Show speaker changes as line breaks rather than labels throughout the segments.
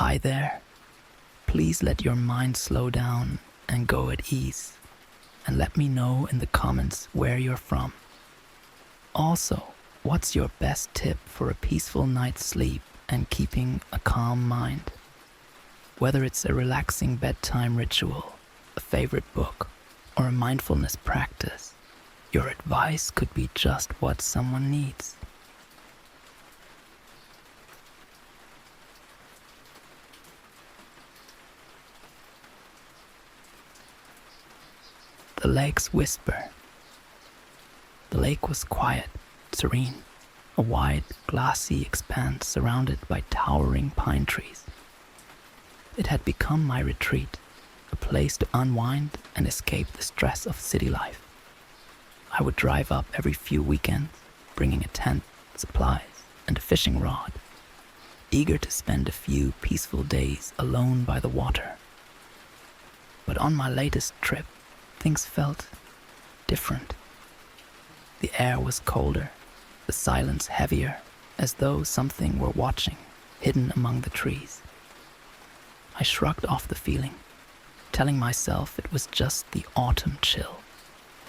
Hi there. Please let your mind slow down and go at ease, and let me know in the comments where you're from. Also, what's your best tip for a peaceful night's sleep and keeping a calm mind? Whether it's a relaxing bedtime ritual, a favorite book, or a mindfulness practice, your advice could be just what someone needs. The lake's whisper. The lake was quiet, serene, a wide, glassy expanse surrounded by towering pine trees. It had become my retreat, a place to unwind and escape the stress of city life. I would drive up every few weekends, bringing a tent, supplies, and a fishing rod, eager to spend a few peaceful days alone by the water. But on my latest trip, things felt different. The air was colder, the silence heavier, as though something were watching, hidden among the trees. I shrugged off the feeling, telling myself it was just the autumn chill,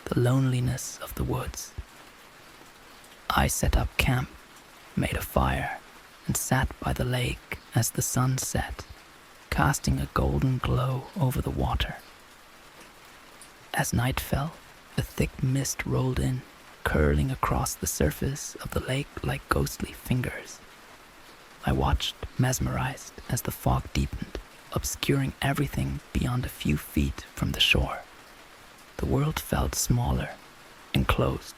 the loneliness of the woods. I set up camp, made a fire, and sat by the lake as the sun set, casting a golden glow over the water. As night fell, a thick mist rolled in, curling across the surface of the lake like ghostly fingers. I watched, mesmerized, as the fog deepened, obscuring everything beyond a few feet from the shore. The world felt smaller, enclosed,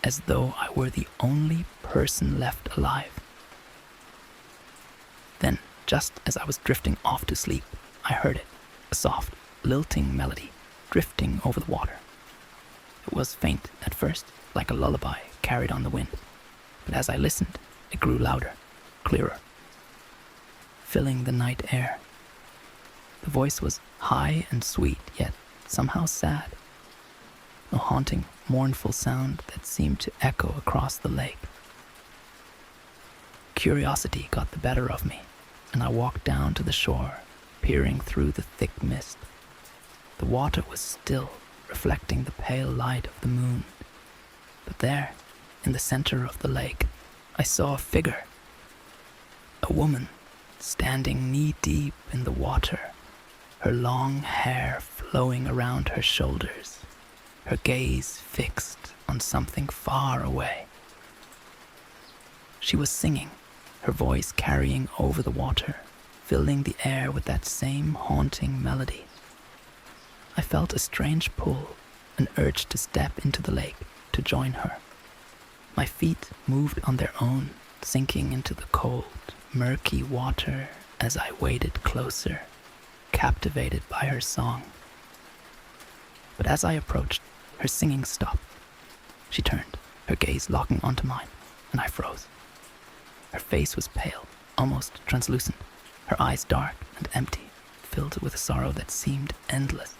as though I were the only person left alive. Then, just as I was drifting off to sleep, I heard it, a soft, lilting melody, drifting over the water. It was faint at first, like a lullaby carried on the wind, but as I listened, it grew louder, clearer, filling the night air. The voice was high and sweet, yet somehow sad, a haunting, mournful sound that seemed to echo across the lake. Curiosity got the better of me, and I walked down to the shore, peering through the thick mist. The water was still, reflecting the pale light of the moon. But there, in the center of the lake, I saw a figure. A woman, standing knee-deep in the water, her long hair flowing around her shoulders, her gaze fixed on something far away. She was singing, her voice carrying over the water, filling the air with that same haunting melody. I felt a strange pull, an urge to step into the lake, to join her. My feet moved on their own, sinking into the cold, murky water as I waded closer, captivated by her song. But as I approached, her singing stopped. She turned, her gaze locking onto mine, and I froze. Her face was pale, almost translucent, her eyes dark and empty, filled with a sorrow that seemed endless.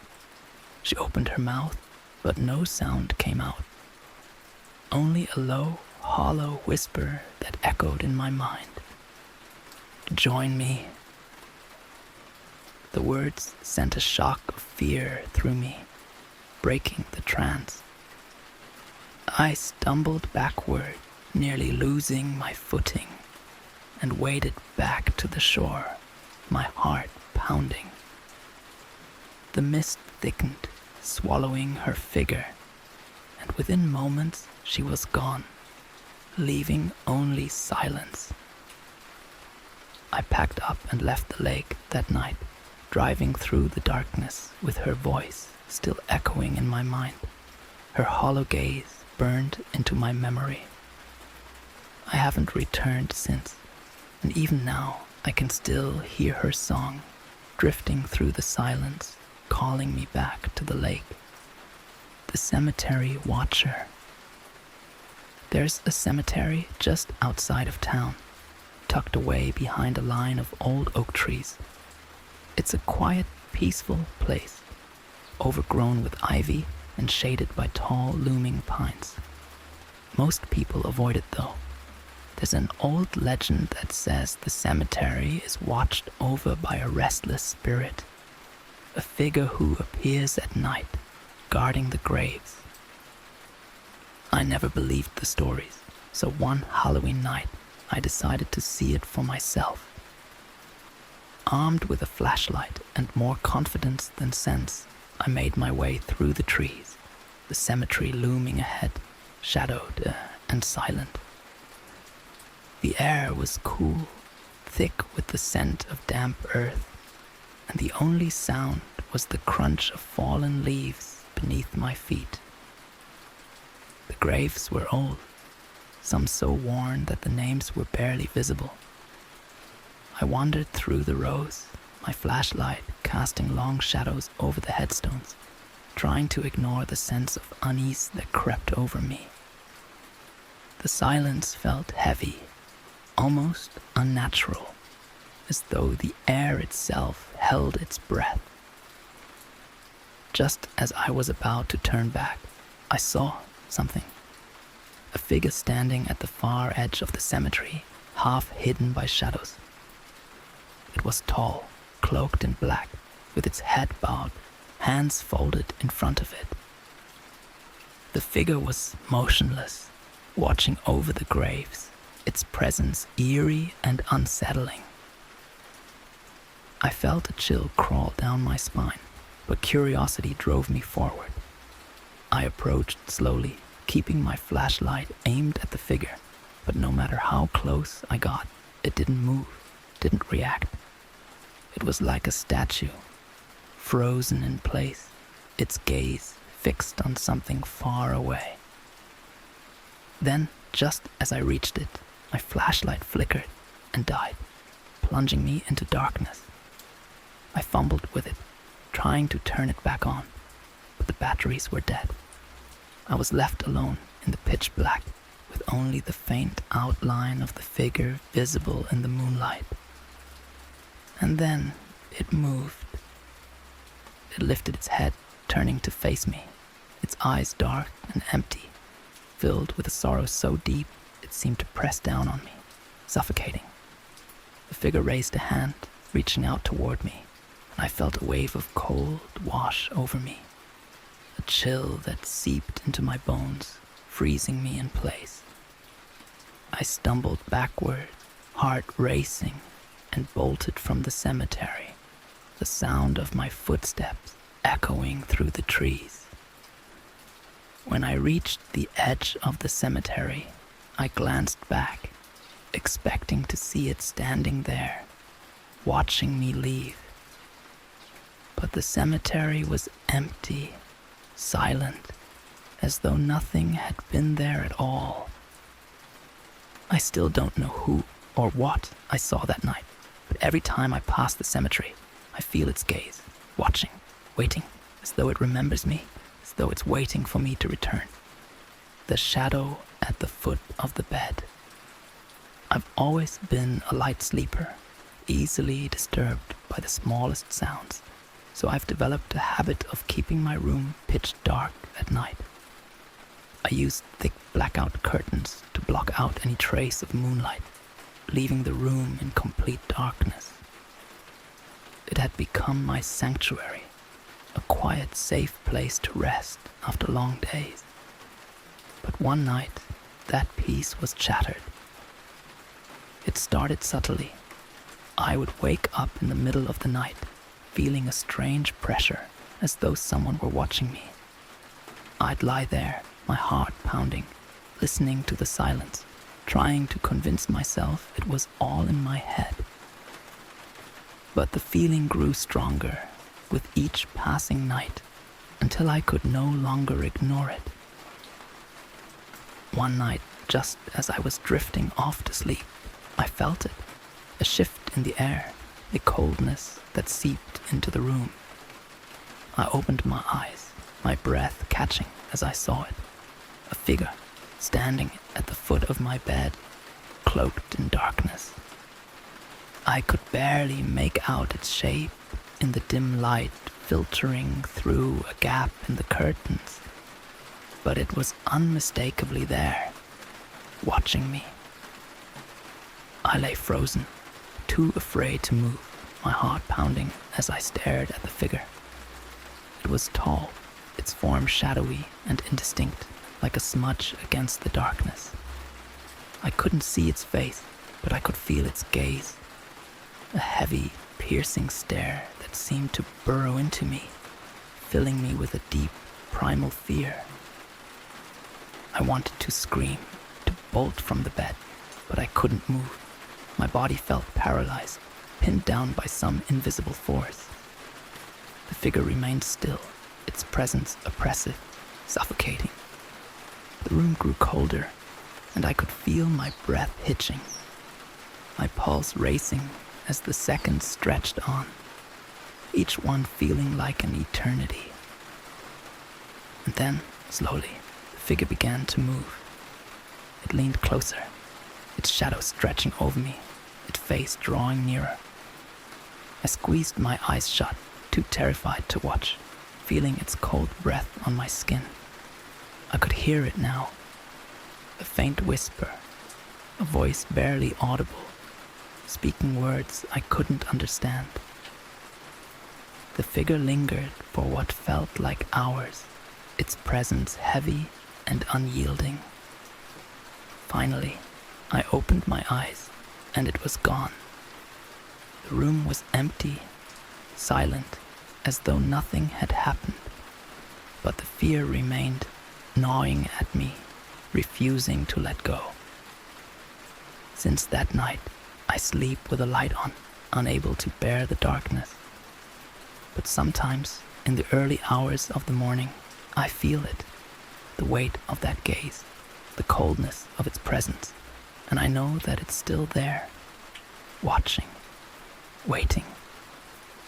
She opened her mouth, but no sound came out. Only a low, hollow whisper that echoed in my mind. Join me. The words sent a shock of fear through me, breaking the trance. I stumbled backward, nearly losing my footing, and waded back to the shore, my heart pounding. The mist thickened, swallowing her figure, and within moments she was gone, leaving only silence. I packed up and left the lake that night, driving through the darkness with her voice still echoing in my mind, her hollow gaze burned into my memory. I haven't returned since, and even now I can still hear her song, drifting through the silence, calling me back to the lake. The cemetery watcher. There's a cemetery just outside of town, tucked away behind a line of old oak trees. It's a quiet, peaceful place, overgrown with ivy and shaded by tall, looming pines. Most people avoid it though. There's an old legend that says the cemetery is watched over by a restless spirit, a figure who appears at night, guarding the graves. I never believed the stories, so one Halloween night, I decided to see it for myself. Armed with a flashlight and more confidence than sense, I made my way through the trees, the cemetery looming ahead, shadowed and silent. The air was cool, thick with the scent of damp earth, and the only sound was the crunch of fallen leaves beneath my feet. The graves were old, some so worn that the names were barely visible. I wandered through the rows, my flashlight casting long shadows over the headstones, trying to ignore the sense of unease that crept over me. The silence felt heavy, almost unnatural, as though the air itself held its breath. Just as I was about to turn back, I saw something. A figure standing at the far edge of the cemetery, half hidden by shadows. It was tall, cloaked in black, with its head bowed, hands folded in front of it. The figure was motionless, watching over the graves, its presence eerie and unsettling. I felt a chill crawl down my spine, but curiosity drove me forward. I approached slowly, keeping my flashlight aimed at the figure, but no matter how close I got, it didn't move, didn't react. It was like a statue, frozen in place, its gaze fixed on something far away. Then, just as I reached it, my flashlight flickered and died, plunging me into darkness. I fumbled with it, trying to turn it back on, but the batteries were dead. I was left alone in the pitch black, with only the faint outline of the figure visible in the moonlight. And then it moved. It lifted its head, turning to face me, its eyes dark and empty, filled with a sorrow so deep it seemed to press down on me, suffocating. The figure raised a hand, reaching out toward me, and I felt a wave of cold wash over me, a chill that seeped into my bones, freezing me in place. I stumbled backward, heart racing, and bolted from the cemetery, the sound of my footsteps echoing through the trees. When I reached the edge of the cemetery, I glanced back, expecting to see it standing there, watching me leave. But the cemetery was empty, silent, as though nothing had been there at all. I still don't know who or what I saw that night, but every time I pass the cemetery, I feel its gaze, watching, waiting, as though it remembers me, as though it's waiting for me to return. The shadow at the foot of the bed. I've always been a light sleeper, easily disturbed by the smallest sounds, so I've developed a habit of keeping my room pitch dark at night. I use thick blackout curtains to block out any trace of moonlight, leaving the room in complete darkness. It had become my sanctuary, a quiet, safe place to rest after long days. But one night, that peace was shattered. It started subtly. I would wake up in the middle of the night, feeling a strange pressure, as though someone were watching me. I'd lie there, my heart pounding, listening to the silence, trying to convince myself it was all in my head. But the feeling grew stronger with each passing night, until I could no longer ignore it. One night, just as I was drifting off to sleep, I felt it, a shift in the air, a coldness that seeped into the room. I opened my eyes, my breath catching as I saw it, a figure standing at the foot of my bed, cloaked in darkness. I could barely make out its shape in the dim light filtering through a gap in the curtains, but it was unmistakably there, watching me, I lay frozen, too afraid to move, my heart pounding as I stared at the figure. It was tall, its form shadowy and indistinct, like a smudge against the darkness. I couldn't see its face, but I could feel its gaze. A heavy, piercing stare that seemed to burrow into me, filling me with a deep, primal fear. I wanted to scream, to bolt from the bed, but I couldn't move. My body felt paralyzed, pinned down by some invisible force. The figure remained still, its presence oppressive, suffocating. The room grew colder, and I could feel my breath hitching, my pulse racing as the seconds stretched on, each one feeling like an eternity. And then, slowly, the figure began to move. It leaned closer, its shadow stretching over me, its face drawing nearer. I squeezed my eyes shut, too terrified to watch, feeling its cold breath on my skin. I could hear it now, a faint whisper, a voice barely audible, speaking words I couldn't understand. The figure lingered for what felt like hours, its presence heavy and unyielding. Finally, I opened my eyes, and it was gone. The room was empty, silent, as though nothing had happened. But the fear remained, gnawing at me, refusing to let go. Since that night, I sleep with a light on, unable to bear the darkness. But sometimes, in the early hours of the morning, I feel it, the weight of that gaze, the coldness of its presence, and I know that it's still there, watching, waiting,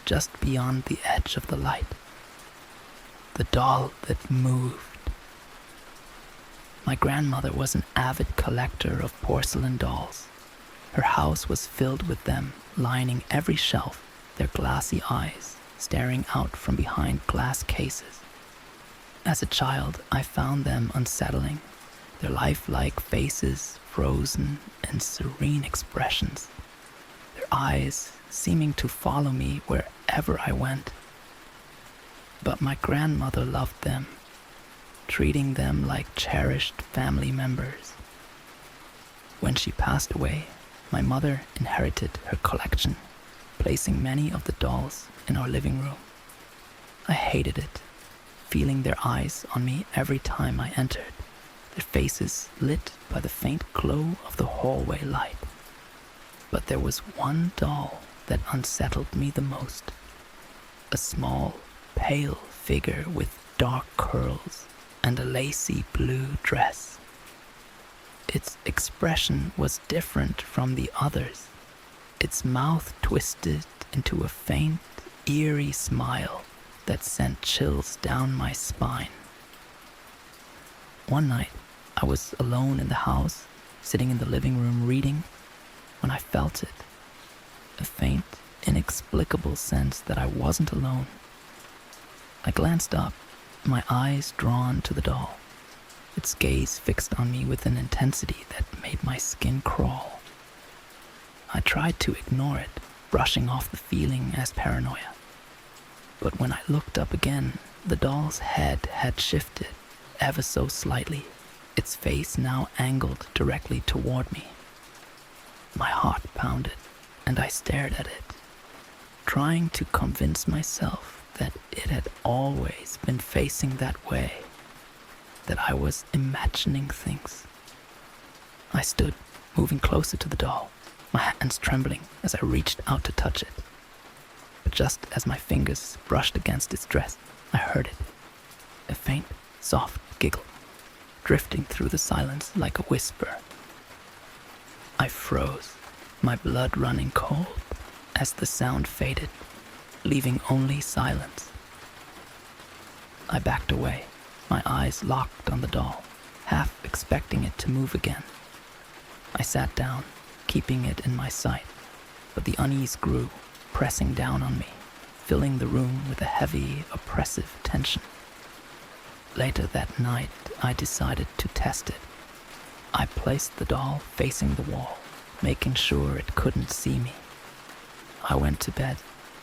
just beyond the edge of the light. The doll that moved. My grandmother was an avid collector of porcelain dolls. Her house was filled with them, lining every shelf, their glassy eyes staring out from behind glass cases. As a child, I found them unsettling, their lifelike faces frozen in serene expressions, their eyes seeming to follow me wherever I went. But my grandmother loved them, treating them like cherished family members. When she passed away, my mother inherited her collection, placing many of the dolls in our living room. I hated it, feeling their eyes on me every time I entered, their faces lit by the faint glow of the hallway light. But there was one doll that unsettled me the most. A small, pale figure with dark curls and a lacy blue dress. Its expression was different from the others, its mouth twisted into a faint, eerie smile that sent chills down my spine. One night, I was alone in the house, sitting in the living room reading, when I felt it, a faint, inexplicable sense that I wasn't alone. I glanced up, my eyes drawn to the doll, its gaze fixed on me with an intensity that made my skin crawl. I tried to ignore it, brushing off the feeling as paranoia. But when I looked up again, the doll's head had shifted, ever so slightly, its face now angled directly toward me. My heart pounded, and I stared at it, trying to convince myself that it had always been facing that way, that I was imagining things. I stood, moving closer to the doll, my hands trembling as I reached out to touch it. But just as my fingers brushed against its dress, I heard it, a faint, soft giggle, drifting through the silence like a whisper. I froze, my blood running cold as the sound faded, leaving only silence. I backed away, my eyes locked on the doll, half expecting it to move again. I sat down, keeping it in my sight, but the unease grew, pressing down on me, filling the room with a heavy, oppressive tension. Later that night, I decided to test it. I placed the doll facing the wall, making sure it couldn't see me. I went to bed,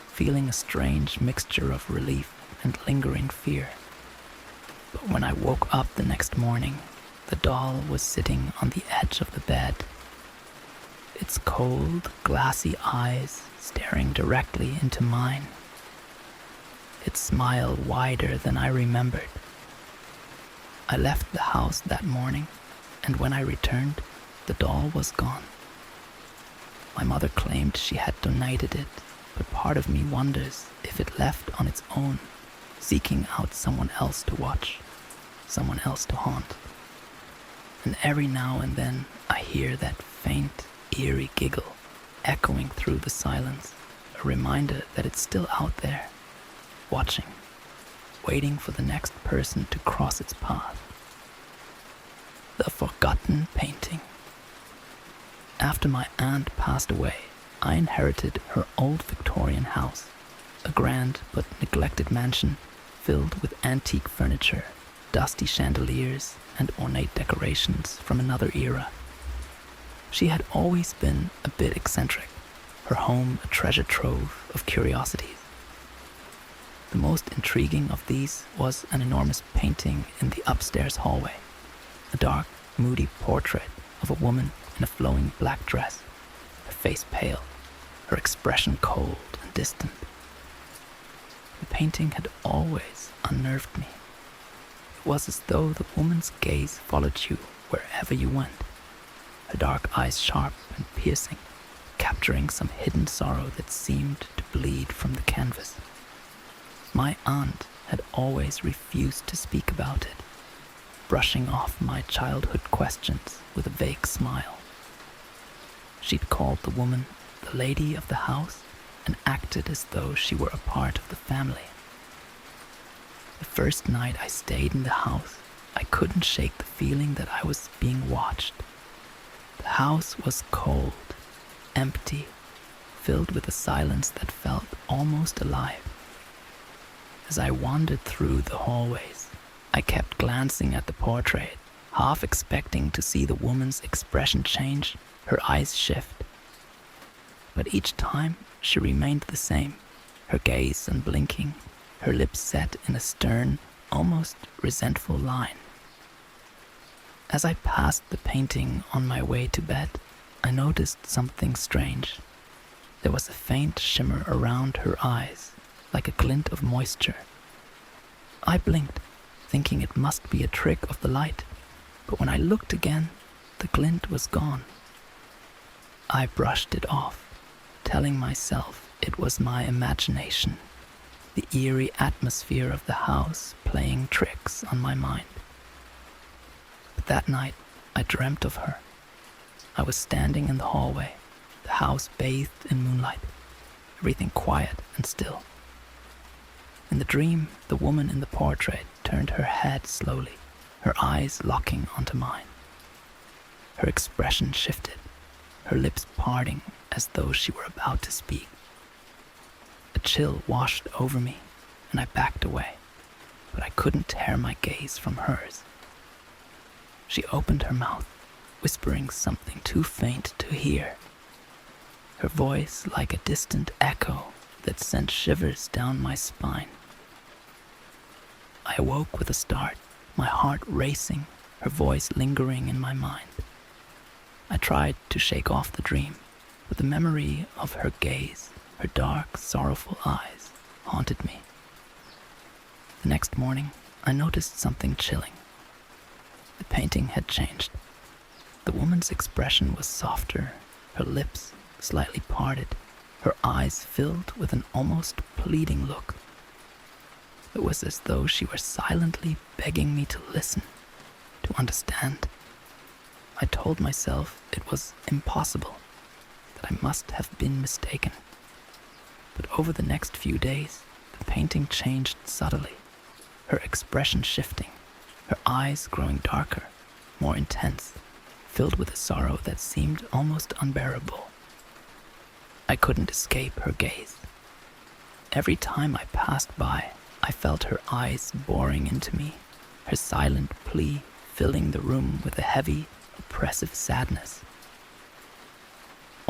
feeling a strange mixture of relief and lingering fear. But when I woke up the next morning, the doll was sitting on the edge of the bed, its cold, glassy eyes staring directly into mine, its smile wider than I remembered. I left the house that morning, and when I returned, the doll was gone. My mother claimed she had donated it, but part of me wonders if it left on its own, seeking out someone else to watch, someone else to haunt. And every now and then I hear that faint, eerie giggle echoing through the silence, a reminder that it's still out there, watching, waiting for the next person to cross its path. The forgotten painting. After my aunt passed away, I inherited her old Victorian house, a grand but neglected mansion filled with antique furniture, dusty chandeliers, and ornate decorations from another era. She had always been a bit eccentric, her home a treasure trove of curiosities. The most intriguing of these was an enormous painting in the upstairs hallway, a dark, moody portrait of a woman in a flowing black dress, her face pale, her expression cold and distant. The painting had always unnerved me. It was as though the woman's gaze followed you wherever you went, her dark eyes sharp and piercing, capturing some hidden sorrow that seemed to bleed from the canvas. My aunt had always refused to speak about it, brushing off my childhood questions with a vague smile. She'd called the woman the lady of the house and acted as though she were a part of the family. The first night I stayed in the house, I couldn't shake the feeling that I was being watched. The house was cold, empty, filled with a silence that felt almost alive. As I wandered through the hallways, I kept glancing at the portrait, half expecting to see the woman's expression change, her eyes shift. But each time she remained the same, her gaze unblinking, her lips set in a stern, almost resentful line. As I passed the painting on my way to bed, I noticed something strange. There was a faint shimmer around her eyes, like a glint of moisture. I blinked, thinking it must be a trick of the light, but when I looked again, the glint was gone. I brushed it off, telling myself it was my imagination, the eerie atmosphere of the house playing tricks on my mind. But that night, I dreamt of her. I was standing in the hallway, the house bathed in moonlight, everything quiet and still. In the dream, the woman in the portrait turned her head slowly, her eyes locking onto mine. Her expression shifted, her lips parting as though she were about to speak. A chill washed over me, and I backed away, but I couldn't tear my gaze from hers. She opened her mouth, whispering something too faint to hear, her voice like a distant echo that sent shivers down my spine. I awoke with a start, my heart racing, her voice lingering in my mind. I tried to shake off the dream, but the memory of her gaze, her dark, sorrowful eyes, haunted me. The next morning, I noticed something chilling. The painting had changed. The woman's expression was softer, her lips slightly parted, her eyes filled with an almost pleading look. It was as though she were silently begging me to listen, to understand. I told myself it was impossible, that I must have been mistaken. But over the next few days, the painting changed subtly, her expression shifting, her eyes growing darker, more intense, filled with a sorrow that seemed almost unbearable. I couldn't escape her gaze. Every time I passed by, I felt her eyes boring into me, her silent plea filling the room with a heavy, oppressive sadness.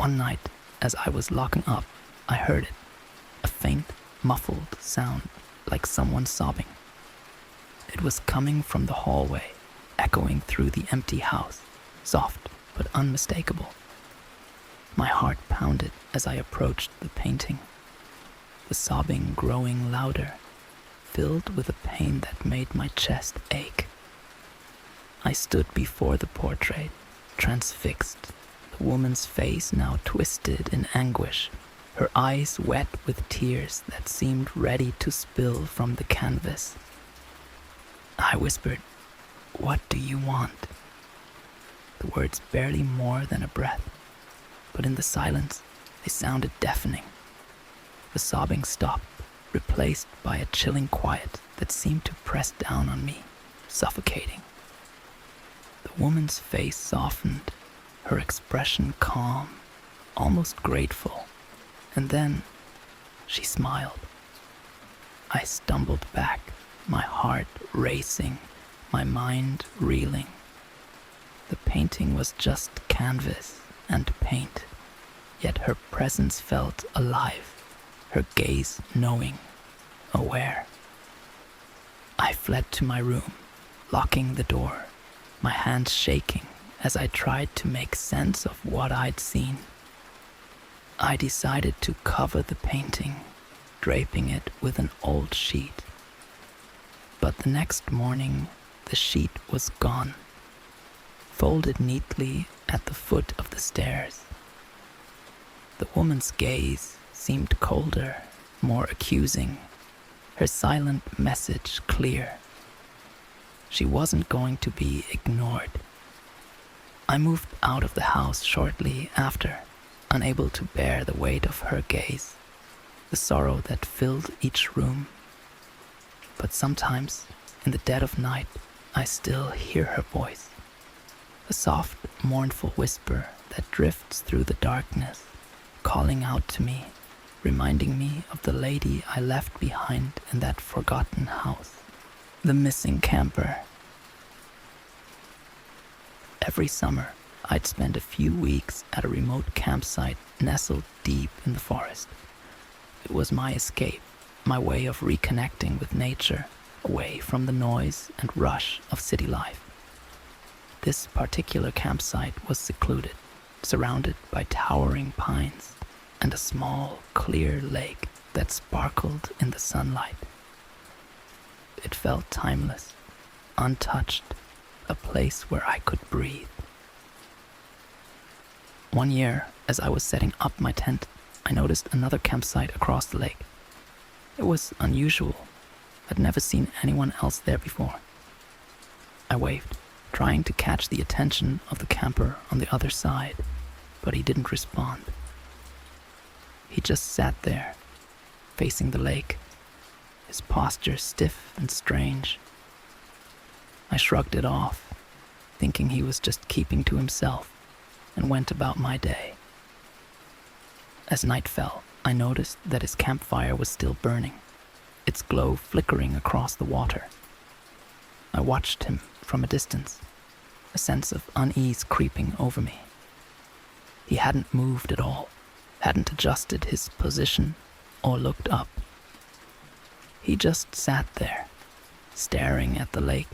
One night, as I was locking up, I heard it, a faint, muffled sound like someone sobbing. It was coming from the hallway, echoing through the empty house, soft but unmistakable. My heart pounded as I approached the painting, the sobbing growing louder, filled with a pain that made my chest ache. I stood before the portrait, transfixed, the woman's face now twisted in anguish, her eyes wet with tears that seemed ready to spill from the canvas. I whispered, "What do you want?" The words barely more than a breath, but in the silence, they sounded deafening. The sobbing stopped, replaced by a chilling quiet that seemed to press down on me, suffocating. The woman's face softened, her expression calm, almost grateful, and then she smiled. I stumbled back, my heart racing, my mind reeling. The painting was just canvas and paint, yet her presence felt alive, her gaze knowing, aware. I fled to my room, locking the door, my hands shaking as I tried to make sense of what I'd seen. I decided to cover the painting, draping it with an old sheet. But the next morning, the sheet was gone, folded neatly at the foot of the stairs. The woman's gaze seemed colder, more accusing, her silent message clear. She wasn't going to be ignored. I moved out of the house shortly after, unable to bear the weight of her gaze, the sorrow that filled each room. But sometimes, in the dead of night, I still hear her voice, a soft, mournful whisper that drifts through the darkness, calling out to me, reminding me of the lady I left behind in that forgotten house, the missing camper. Every summer, I'd spend a few weeks at a remote campsite nestled deep in the forest. It was my escape, my way of reconnecting with nature, away from the noise and rush of city life. This particular campsite was secluded, surrounded by towering pines and a small, clear lake that sparkled in the sunlight. It felt timeless, untouched, a place where I could breathe. One year, as I was setting up my tent, I noticed another campsite across the lake. It was unusual. I'd never seen anyone else there before. I waved, trying to catch the attention of the camper on the other side, but he didn't respond. He just sat there, facing the lake, his posture stiff and strange. I shrugged it off, thinking he was just keeping to himself, and went about my day. As night fell, I noticed that his campfire was still burning, its glow flickering across the water. I watched him from a distance, a sense of unease creeping over me. He hadn't moved at all, hadn't adjusted his position or looked up. He just sat there, staring at the lake,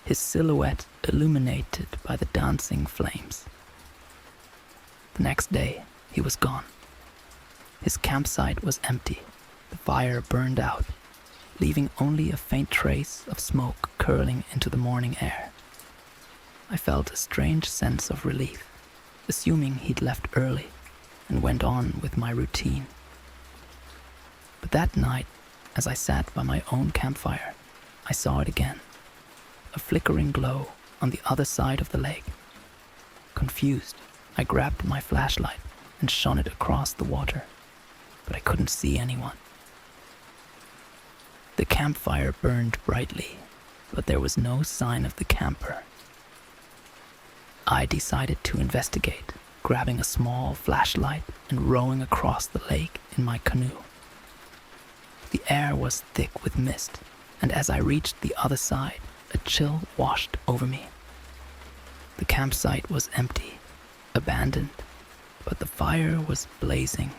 his silhouette illuminated by the dancing flames. The next day, he was gone. His campsite was empty, the fire burned out, leaving only a faint trace of smoke curling into the morning air. I felt a strange sense of relief, assuming he'd left early, and went on with my routine. But that night, as I sat by my own campfire, I saw it again, a flickering glow on the other side of the lake. Confused, I grabbed my flashlight and shone it across the water, but I couldn't see anyone. The campfire burned brightly, but there was no sign of the camper. I decided to investigate, grabbing a small flashlight and rowing across the lake in my canoe. The air was thick with mist, and as I reached the other side, a chill washed over me. The campsite was empty, abandoned, But the fire was blazing,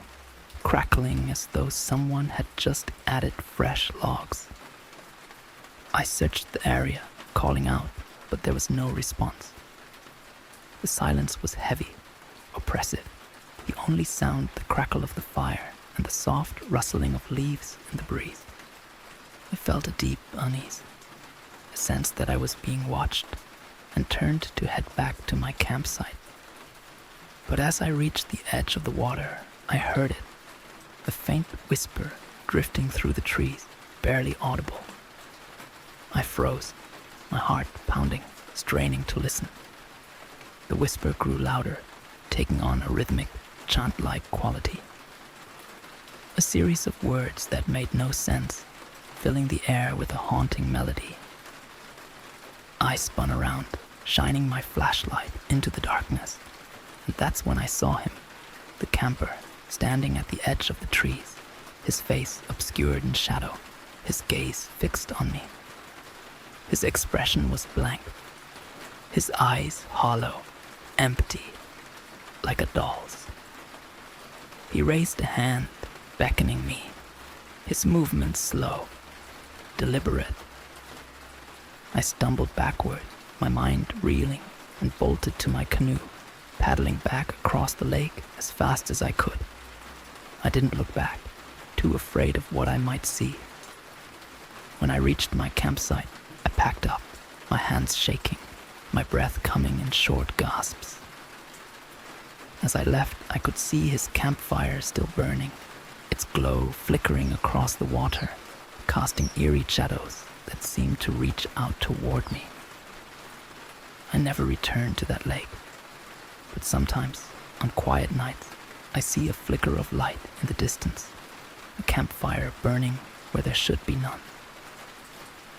crackling as though someone had just added fresh logs. I searched the area, calling out, but there was no response. The silence was heavy, oppressive, the only sound the crackle of the fire and the soft rustling of leaves in the breeze. I felt a deep unease, a sense that I was being watched, and turned to head back to my campsite. But as I reached the edge of the water, I heard it, a faint whisper drifting through the trees, barely audible. I froze, my heart pounding, straining to listen. The whisper grew louder, taking on a rhythmic, chant-like quality. A series of words that made no sense, filling the air with a haunting melody. I spun around, shining my flashlight into the darkness, and that's when I saw him, the camper, standing at the edge of the trees, his face obscured in shadow, his gaze fixed on me. His expression was blank, his eyes hollow, empty, like a doll's. He raised a hand, beckoning me, his movements slow, deliberate. I stumbled backward, my mind reeling, and bolted to my canoe, paddling back across the lake as fast as I could. I didn't look back, too afraid of what I might see. When I reached my campsite, I packed up, my hands shaking, my breath coming in short gasps. As I left, I could see his campfire still burning, its glow flickering across the water, casting eerie shadows that seemed to reach out toward me. I never returned to that lake, but sometimes, on quiet nights, I see a flicker of light in the distance, a campfire burning where there should be none.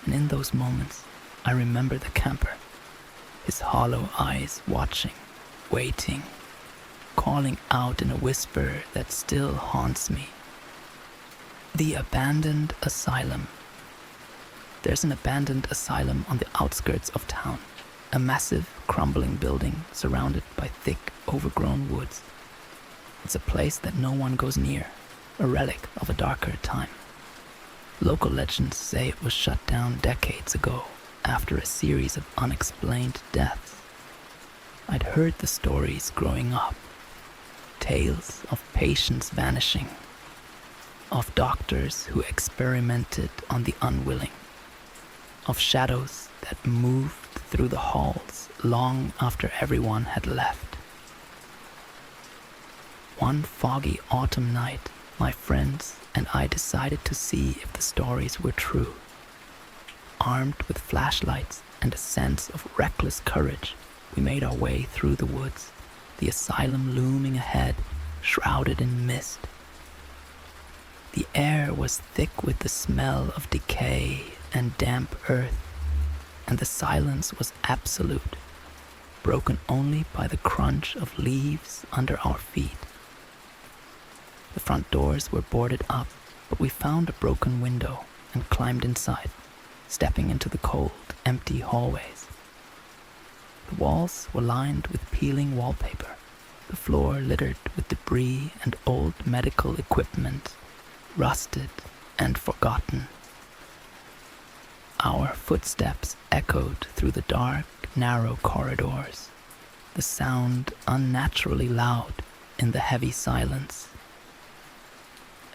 And in those moments, I remember the camper, his hollow eyes watching, waiting, calling out in a whisper that still haunts me. The abandoned asylum. There's an abandoned asylum on the outskirts of town, a massive, crumbling building surrounded by thick, overgrown woods. It's a place that no one goes near, a relic of a darker time. Local legends say it was shut down decades ago after a series of unexplained deaths. I'd heard the stories growing up, tales of patients vanishing, of doctors who experimented on the unwilling, of shadows that moved through the halls long after everyone had left. One foggy autumn night, my friends and I decided to see if the stories were true. Armed with flashlights and a sense of reckless courage, we made our way through the woods, the asylum looming ahead, shrouded in mist. The air was thick with the smell of decay and damp earth, and the silence was absolute, broken only by the crunch of leaves under our feet. The front doors were boarded up, but we found a broken window and climbed inside, stepping into the cold, empty hallways. The walls were lined with peeling wallpaper, the floor littered with debris and old medical equipment, rusted and forgotten. Our footsteps echoed through the dark, narrow corridors, the sound unnaturally loud in the heavy silence.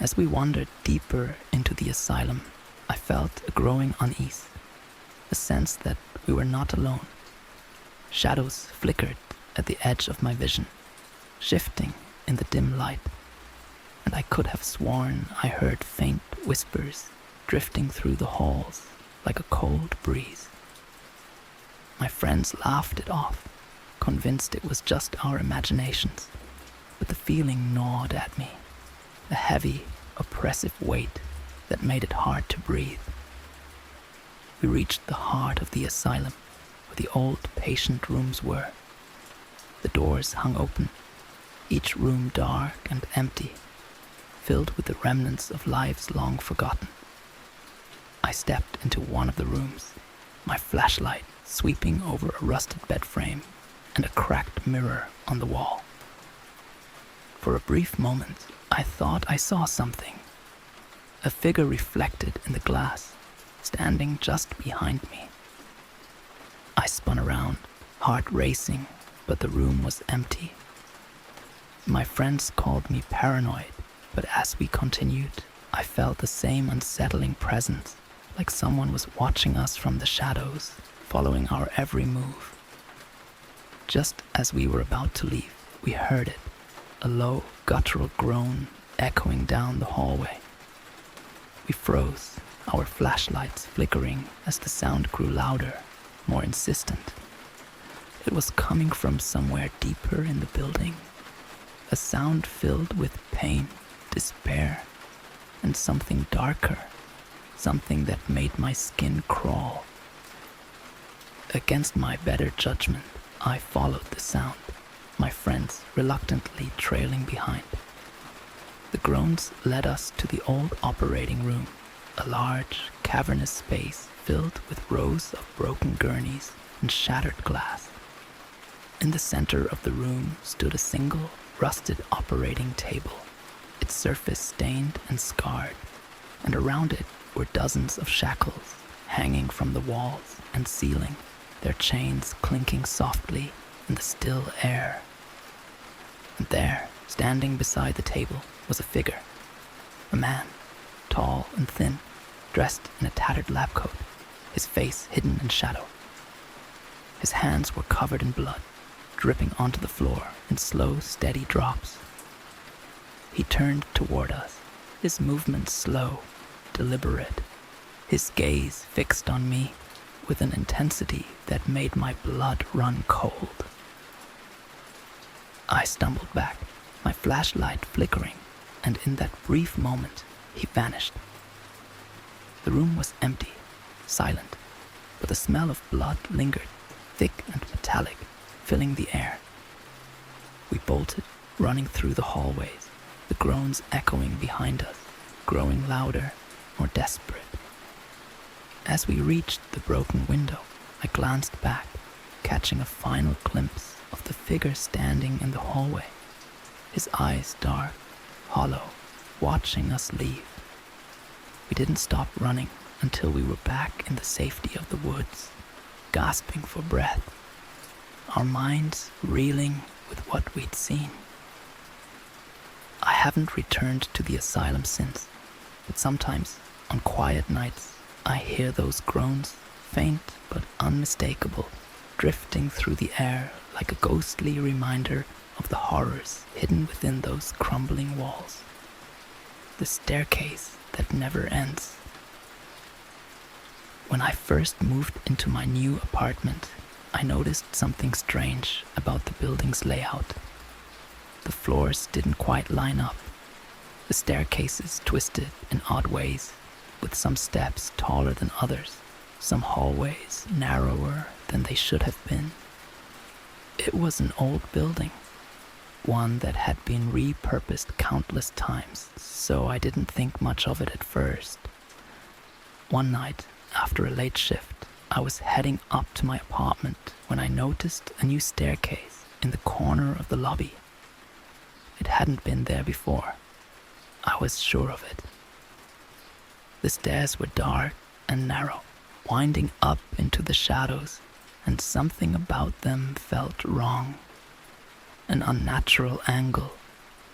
As we wandered deeper into the asylum, I felt a growing unease, a sense that we were not alone. Shadows flickered at the edge of my vision, shifting in the dim light, and I could have sworn I heard faint whispers drifting through the halls like a cold breeze. My friends laughed it off, convinced it was just our imaginations, but the feeling gnawed at me, a heavy, oppressive weight that made it hard to breathe. We reached the heart of the asylum, where the old patient rooms were. The doors hung open, each room dark and empty, filled with the remnants of lives long forgotten. I stepped into one of the rooms, my flashlight sweeping over a rusted bed frame and a cracked mirror on the wall. For a brief moment, I thought I saw something. A figure reflected in the glass, standing just behind me. I spun around, heart racing, but the room was empty. My friends called me paranoid, but as we continued, I felt the same unsettling presence, like someone was watching us from the shadows, following our every move. Just as we were about to leave, we heard it, a low, guttural groan echoing down the hallway. We froze, our flashlights flickering as the sound grew louder, more insistent. It was coming from somewhere deeper in the building, a sound filled with pain, despair, and something darker, something that made my skin crawl. Against my better judgment, I followed the sound, my friends reluctantly trailing behind. The groans led us to the old operating room, a large, cavernous space filled with rows of broken gurneys and shattered glass. In the center of the room stood a single, rusted operating table, its surface stained and scarred, and around it were dozens of shackles hanging from the walls and ceiling, their chains clinking softly in the still air. And there, standing beside the table, was a figure. A man, tall and thin, dressed in a tattered lab coat, his face hidden in shadow. His hands were covered in blood, dripping onto the floor in slow, steady drops. He turned toward us, his movements slow, deliberate, his gaze fixed on me with an intensity that made my blood run cold. I stumbled back, my flashlight flickering, and in that brief moment, he vanished. The room was empty, silent, but the smell of blood lingered, thick and metallic, filling the air. We bolted, running through the hallways, the groans echoing behind us, growing louder, more desperate. As we reached the broken window, I glanced back, catching a final glimpse of the figure standing in the hallway, his eyes dark, hollow, watching us leave. We didn't stop running until we were back in the safety of the woods, gasping for breath, our minds reeling with what we'd seen. I haven't returned to the asylum since, but sometimes, on quiet nights, I hear those groans, faint but unmistakable, drifting through the air like a ghostly reminder of the horrors hidden within those crumbling walls. The staircase that never ends. When I first moved into my new apartment, I noticed something strange about the building's layout. The floors didn't quite line up. The staircases twisted in odd ways, with some steps taller than others, some hallways narrower than they should have been. It was an old building, one that had been repurposed countless times, so I didn't think much of it at first. One night, after a late shift, I was heading up to my apartment when I noticed a new staircase in the corner of the lobby. It hadn't been there before. I was sure of it. The stairs were dark and narrow, winding up into the shadows, and something about them felt wrong. An unnatural angle,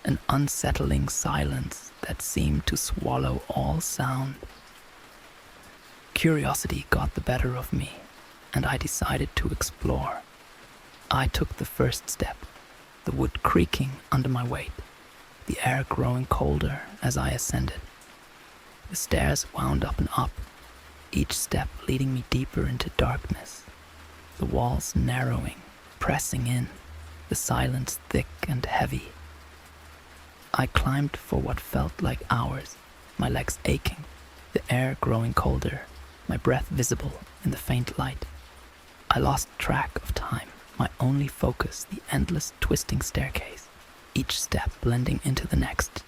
an unsettling silence that seemed to swallow all sound. Curiosity got the better of me, and I decided to explore. I took the first step, the wood creaking under my weight, the air growing colder as I ascended. The stairs wound up and up, each step leading me deeper into darkness, the walls narrowing, pressing in, the silence thick and heavy. I climbed for what felt like hours, my legs aching, the air growing colder, my breath visible in the faint light. I lost track of time, my only focus the endless twisting staircase, each step blending into the next.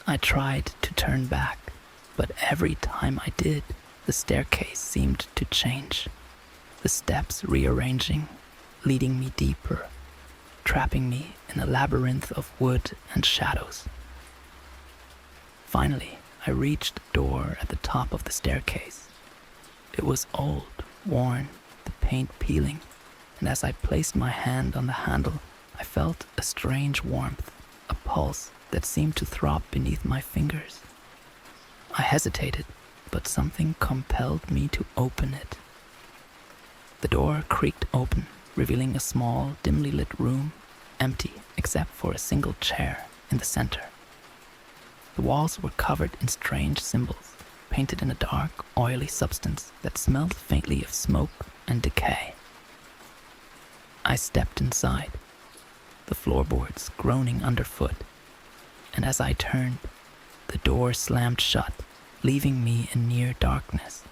I tried to turn back, but every time I did, the staircase seemed to change, the steps rearranging, leading me deeper, trapping me in a labyrinth of wood and shadows. Finally, I reached a door at the top of the staircase. It was old, worn, the paint peeling, and as I placed my hand on the handle, I felt a strange warmth, a pulse that seemed to throb beneath my fingers. I hesitated, but something compelled me to open it. The door creaked open, revealing a small, dimly lit room, empty except for a single chair in the center. The walls were covered in strange symbols, painted in a dark, oily substance that smelled faintly of smoke and decay. I stepped inside, the floorboards groaning underfoot, and as I turned, the door slammed shut, leaving me in near darkness.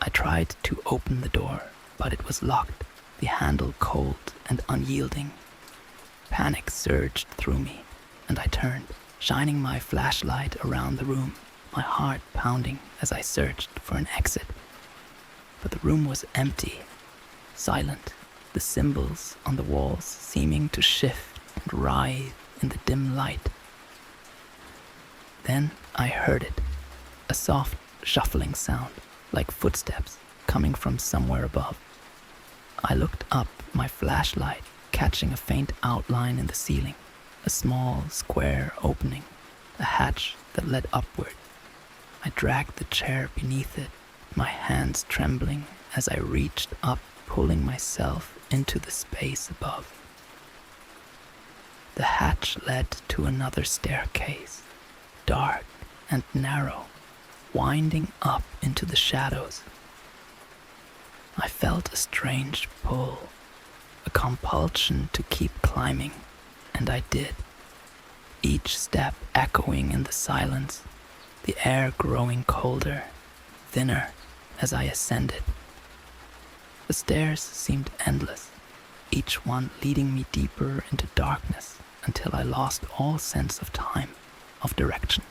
I tried to open the door, but it was locked, the handle cold and unyielding. Panic surged through me, and I turned, shining my flashlight around the room, my heart pounding as I searched for an exit. But the room was empty, silent, the symbols on the walls seeming to shift and writhe in the dim light. Then I heard it, a soft, shuffling sound, like footsteps coming from somewhere above. I looked up, my flashlight catching a faint outline in the ceiling, a small, square opening, a hatch that led upward. I dragged the chair beneath it, my hands trembling as I reached up, pulling myself into the space above. The hatch led to another staircase, dark and narrow, winding up into the shadows. I felt a strange pull, a compulsion to keep climbing, and I did, each step echoing in the silence, the air growing colder, thinner as I ascended. The stairs seemed endless, each one leading me deeper into darkness until I lost all sense of time, of direction.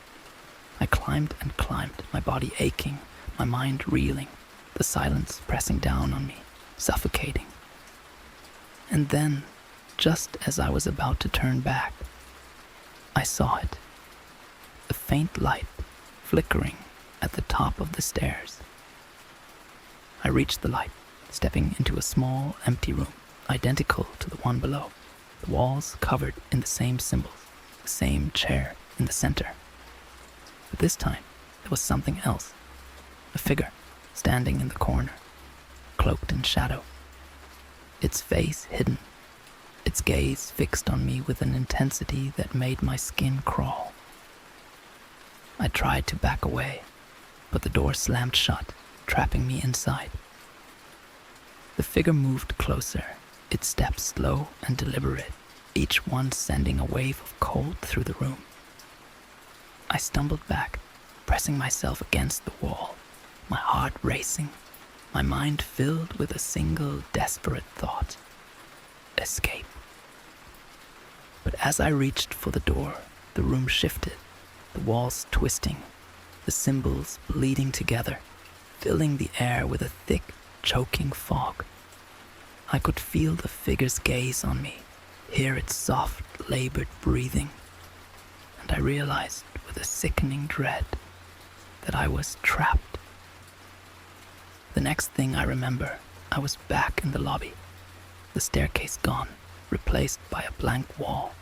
I climbed and climbed, my body aching, my mind reeling, the silence pressing down on me, suffocating. And then, just as I was about to turn back, I saw it, a faint light flickering at the top of the stairs. I reached the light, stepping into a small, empty room, identical to the one below, the walls covered in the same symbols, the same chair in the center. But this time, there was something else, a figure standing in the corner, cloaked in shadow, its face hidden, its gaze fixed on me with an intensity that made my skin crawl. I tried to back away, but the door slammed shut, trapping me inside. The figure moved closer, its steps slow and deliberate, each one sending a wave of cold through the room. I stumbled back, pressing myself against the wall, my heart racing, my mind filled with a single desperate thought: escape. But as I reached for the door, the room shifted, the walls twisting, the symbols bleeding together, filling the air with a thick, choking fog. I could feel the figure's gaze on me, hear its soft, labored breathing, and I realized with a sickening dread that I was trapped. The next thing I remember, I was back in the lobby, the staircase gone, replaced by a blank wall.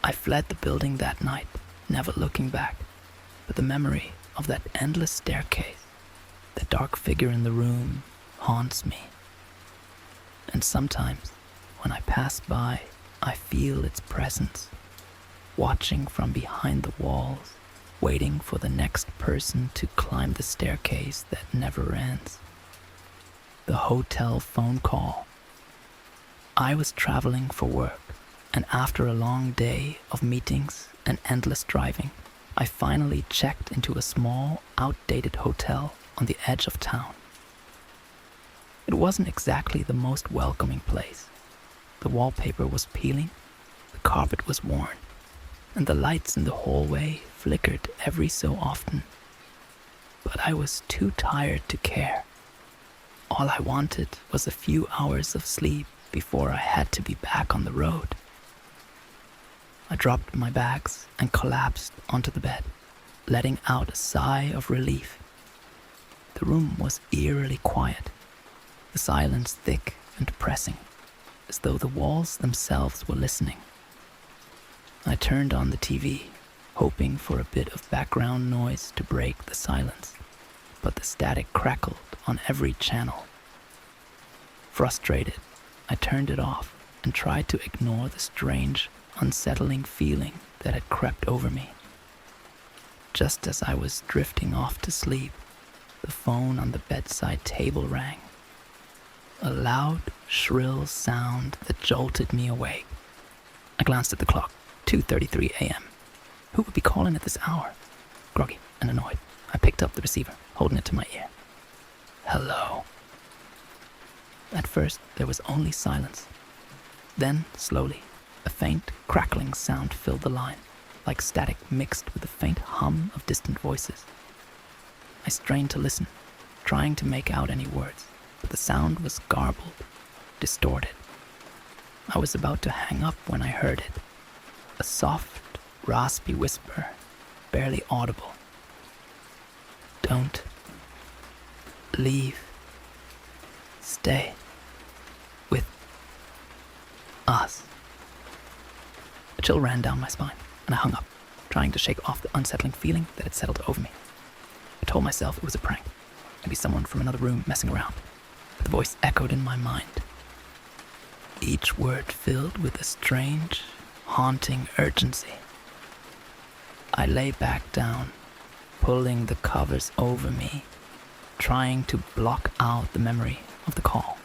I fled the building that night, never looking back, but the memory of that endless staircase, the dark figure in the room, haunts me. And sometimes, when I pass by, I feel its presence, watching from behind the walls, waiting for the next person to climb the staircase that never ends. The hotel phone call. I was traveling for work, and after a long day of meetings and endless driving, I finally checked into a small, outdated hotel on the edge of town. It wasn't exactly the most welcoming place. The wallpaper was peeling, the carpet was worn, and the lights in the hallway flickered every so often. But I was too tired to care. All I wanted was a few hours of sleep before I had to be back on the road. I dropped my bags and collapsed onto the bed, letting out a sigh of relief. The room was eerily quiet, the silence thick and depressing, as though the walls themselves were listening. I turned on the TV, hoping for a bit of background noise to break the silence, but the static crackled on every channel. Frustrated, I turned it off and tried to ignore the strange, unsettling feeling that had crept over me. Just as I was drifting off to sleep, the phone on the bedside table rang. A loud, shrill sound that jolted me awake. I glanced at the clock, 2:33 a.m. Who would be calling at this hour? Groggy and annoyed, I picked up the receiver, holding it to my ear. Hello. At first, there was only silence. Then, slowly, a faint, crackling sound filled the line, like static mixed with the faint hum of distant voices. I strained to listen, trying to make out any words, but the sound was garbled, distorted. I was about to hang up when I heard it. A soft, raspy whisper, barely audible. Don't leave. Stay with us. A chill ran down my spine, and I hung up, trying to shake off the unsettling feeling that had settled over me. I told myself it was a prank, maybe someone from another room messing around, but the voice echoed in my mind, each word filled with a strange, haunting urgency. I lay back down, pulling the covers over me, trying to block out the memory of the call.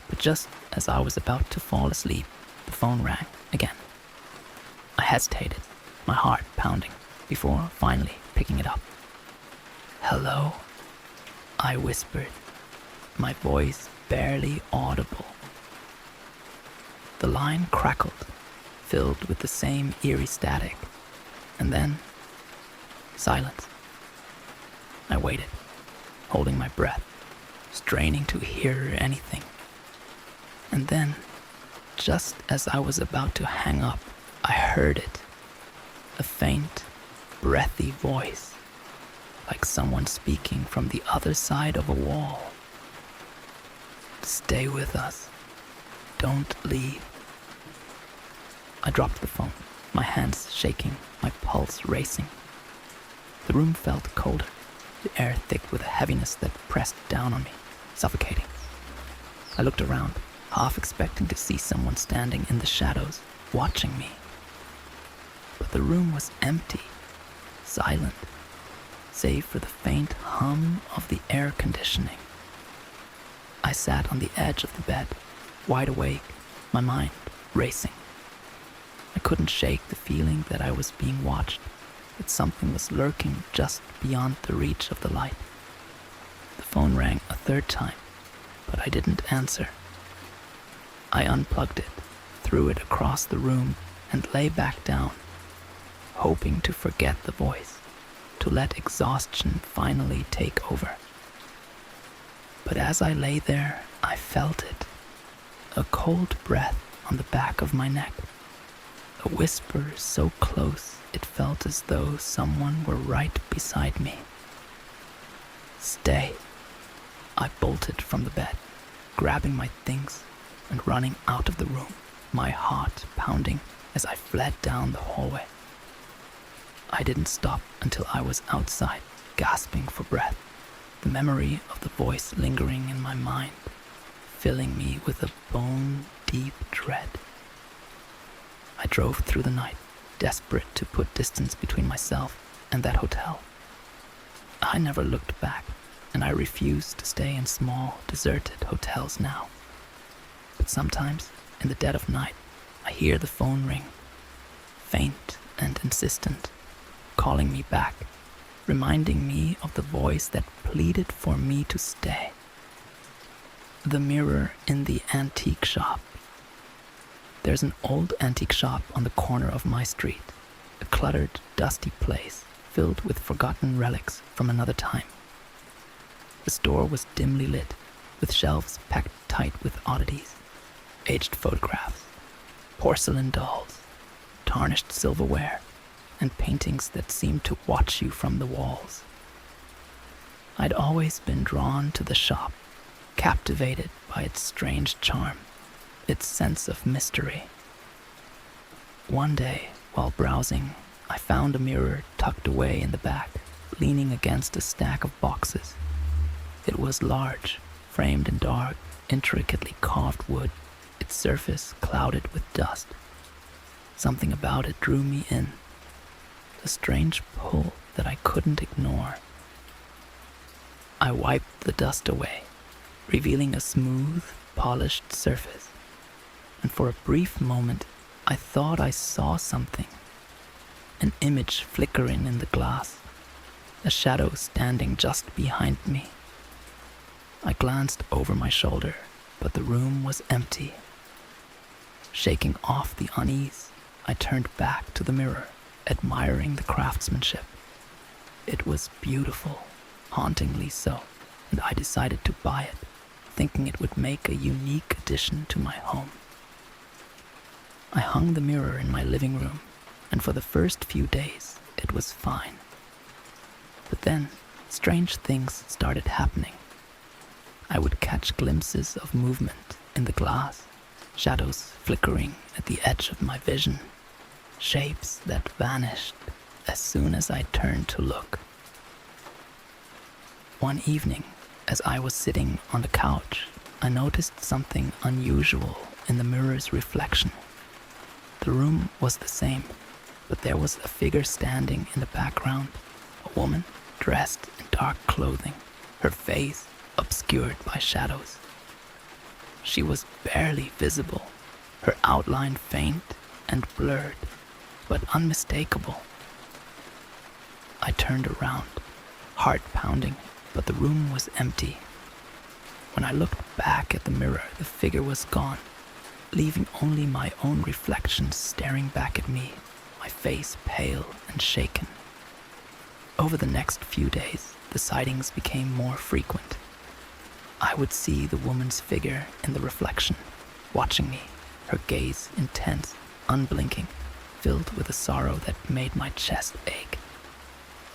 But just as I was about to fall asleep, the phone rang again. I hesitated, my heart pounding, before finally picking it up. Hello, I whispered, my voice barely audible. The line crackled, filled with the same eerie static, and then silence. I waited, holding my breath, straining to hear anything. And then, just as I was about to hang up, I heard it. A faint, breathy voice, like someone speaking from the other side of a wall. Stay with us. Don't leave. I dropped the phone, my hands shaking, my pulse racing. The room felt colder, the air thick with a heaviness that pressed down on me, suffocating. I looked around, half expecting to see someone standing in the shadows, watching me. But the room was empty, silent, save for the faint hum of the air conditioning. I sat on the edge of the bed, wide awake, my mind racing. I couldn't shake the feeling that I was being watched, that something was lurking just beyond the reach of the light. The phone rang a third time, but I didn't answer. I unplugged it, threw it across the room, and lay back down, hoping to forget the voice, to let exhaustion finally take over. But as I lay there, I felt it, a cold breath on the back of my neck, a whisper so close it felt as though someone were right beside me. Stay. I bolted from the bed, grabbing my things and running out of the room, my heart pounding as I fled down the hallway. I didn't stop until I was outside, gasping for breath, the memory of the voice lingering in my mind, filling me with a bone-deep dread. I drove through the night, desperate to put distance between myself and that hotel. I never looked back, and I refused to stay in small, deserted hotels now. But sometimes, in the dead of night, I hear the phone ring, faint and insistent, calling me back, reminding me of the voice that pleaded for me to stay. The mirror in the antique shop. There's an old antique shop on the corner of my street, a cluttered, dusty place filled with forgotten relics from another time. The store was dimly lit, with shelves packed tight with oddities. aged photographs, porcelain dolls, tarnished silverware, and paintings that seemed to watch you from the walls. I'd always been drawn to the shop, captivated by its strange charm, its sense of mystery. One day, while browsing, I found a mirror tucked away in the back, leaning against a stack of boxes. It was large, framed in dark, intricately carved wood, its surface clouded with dust. Something about it drew me in, a strange pull that I couldn't ignore. I wiped the dust away, revealing a smooth, polished surface, and for a brief moment I thought I saw something. An image flickering in the glass, a shadow standing just behind me. I glanced over my shoulder, but the room was empty. Shaking off the unease, I turned back to the mirror, admiring the craftsmanship. It was beautiful, hauntingly so, and I decided to buy it, thinking it would make a unique addition to my home. I hung the mirror in my living room, and for the first few days, it was fine. But then, strange things started happening. I would catch glimpses of movement in the glass, shadows flickering at the edge of my vision, shapes that vanished as soon as I turned to look. One evening, as I was sitting on the couch, I noticed something unusual in the mirror's reflection. The room was the same, but there was a figure standing in the background, a woman dressed in dark clothing, her face obscured by shadows. She was barely visible, her outline faint and blurred, but unmistakable. I turned around, heart pounding, but the room was empty. When I looked back at the mirror, the figure was gone, leaving only my own reflection staring back at me, my face pale and shaken. Over the next few days, the sightings became more frequent. I would see the woman's figure in the reflection, watching me, her gaze intense, unblinking, filled with a sorrow that made my chest ache.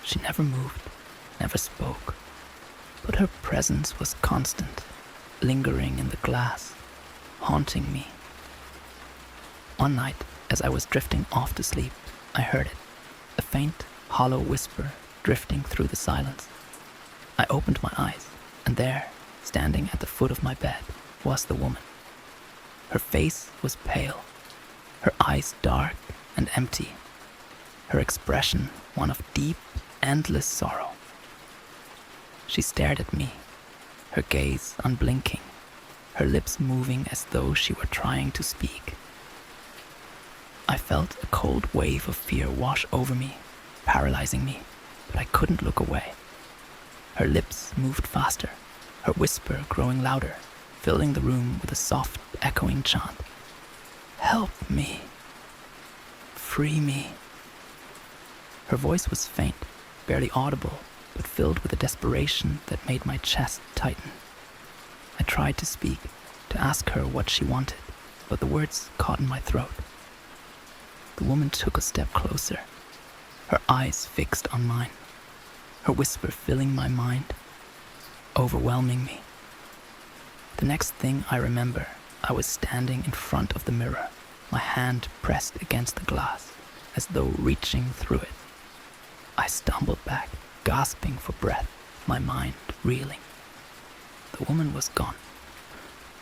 She never moved, never spoke, but her presence was constant, lingering in the glass, haunting me. One night, as I was drifting off to sleep, I heard it, a faint, hollow whisper drifting through the silence. I opened my eyes, and there, standing at the foot of my bed, was the woman. Her face was pale, her eyes dark and empty, her expression one of deep, endless sorrow. She stared at me, her gaze unblinking, her lips moving as though she were trying to speak. I felt a cold wave of fear wash over me, paralyzing me, but I couldn't look away. Her lips moved faster, her whisper growing louder, filling the room with a soft, echoing chant. "Help me. Free me." Her voice was faint, barely audible, but filled with a desperation that made my chest tighten. I tried to speak, to ask her what she wanted, but the words caught in my throat. The woman took a step closer, her eyes fixed on mine, her whisper filling my mind, overwhelming me. The next thing I remember, I was standing in front of the mirror, my hand pressed against the glass, as though reaching through it. I stumbled back, gasping for breath, my mind reeling. The woman was gone,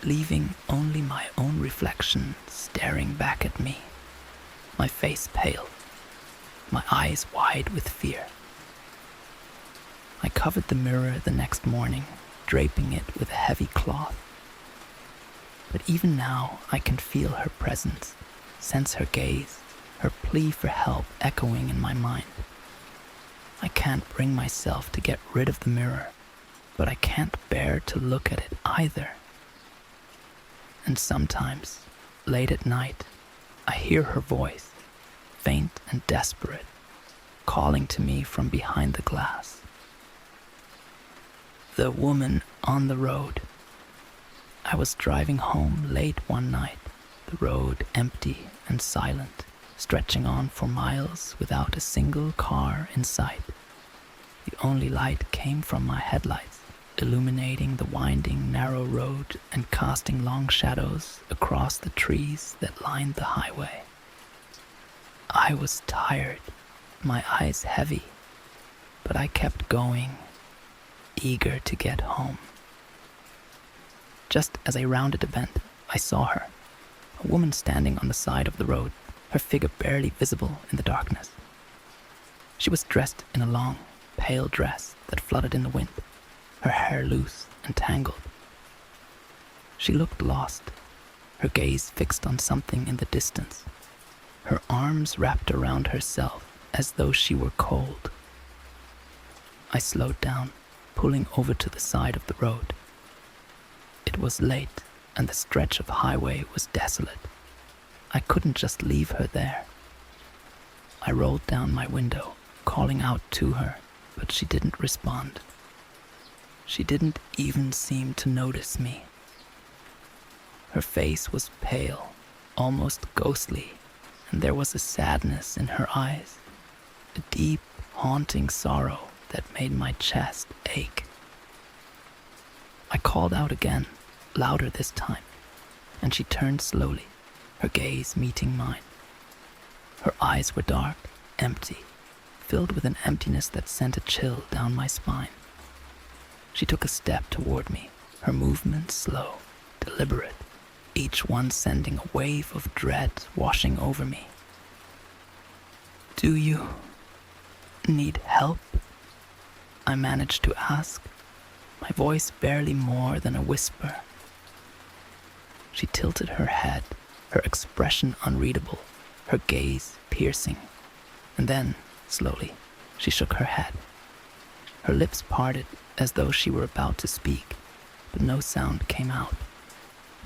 leaving only my own reflection staring back at me, my face pale, my eyes wide with fear. I covered the mirror the next morning, draping it with a heavy cloth. But even now, I can feel her presence, sense her gaze, her plea for help echoing in my mind. I can't bring myself to get rid of the mirror, but I can't bear to look at it either. And sometimes, late at night, I hear her voice, faint and desperate, calling to me from behind the glass. The woman on the road. I was driving home late one night, the road empty and silent, stretching on for miles without a single car in sight. The only light came from my headlights, illuminating the winding, narrow road and casting long shadows across the trees that lined the highway. I was tired, my eyes heavy, but I kept going, eager to get home. Just as I rounded a bend, I saw her, a woman standing on the side of the road, her figure barely visible in the darkness. She was dressed in a long, pale dress that fluttered in the wind, her hair loose and tangled. She looked lost, her gaze fixed on something in the distance, her arms wrapped around herself as though she were cold. I slowed down, pulling over to the side of the road. It was late, and the stretch of highway was desolate. I couldn't just leave her there. I rolled down my window, calling out to her, but she didn't respond. She didn't even seem to notice me. Her face was pale, almost ghostly, and there was a sadness in her eyes, a deep, haunting sorrow that made my chest ache. I called out again, louder this time, and she turned slowly, her gaze meeting mine. Her eyes were dark, empty, filled with an emptiness that sent a chill down my spine. She took a step toward me, her movements slow, deliberate, each one sending a wave of dread washing over me. "Do you need help?" I managed to ask, my voice barely more than a whisper. She tilted her head, her expression unreadable, her gaze piercing, and then, slowly, she shook her head. Her lips parted as though she were about to speak, but no sound came out.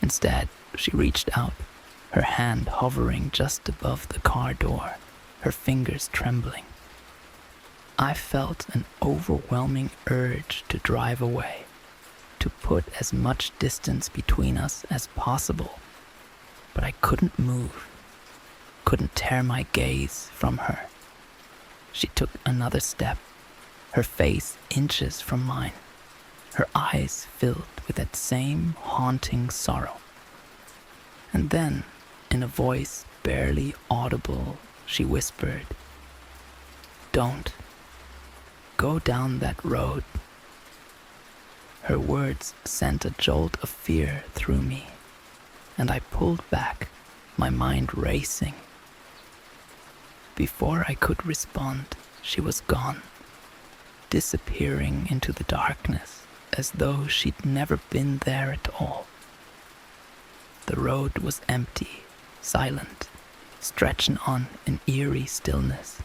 Instead, she reached out, her hand hovering just above the car door, her fingers trembling. I felt an overwhelming urge to drive away, to put as much distance between us as possible, but I couldn't move, couldn't tear my gaze from her. She took another step, her face inches from mine, her eyes filled with that same haunting sorrow. And then, in a voice barely audible, she whispered, "Don't go down that road." Her words sent a jolt of fear through me, and I pulled back, my mind racing. Before I could respond, she was gone, disappearing into the darkness as though she'd never been there at all. The road was empty, silent, stretching on in eerie stillness.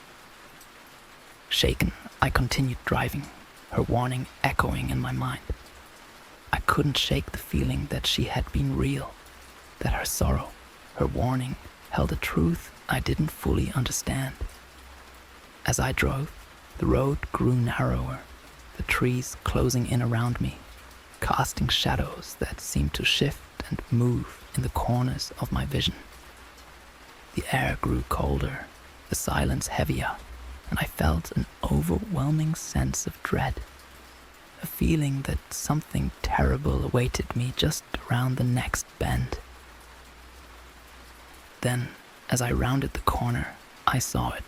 Shaken, I continued driving, her warning echoing in my mind. I couldn't shake the feeling that she had been real, that her sorrow, her warning, held a truth I didn't fully understand. As I drove, the road grew narrower, the trees closing in around me, casting shadows that seemed to shift and move in the corners of my vision. The air grew colder, the silence heavier, and I felt an overwhelming sense of dread, a feeling that something terrible awaited me just around the next bend. Then, as I rounded the corner, I saw it,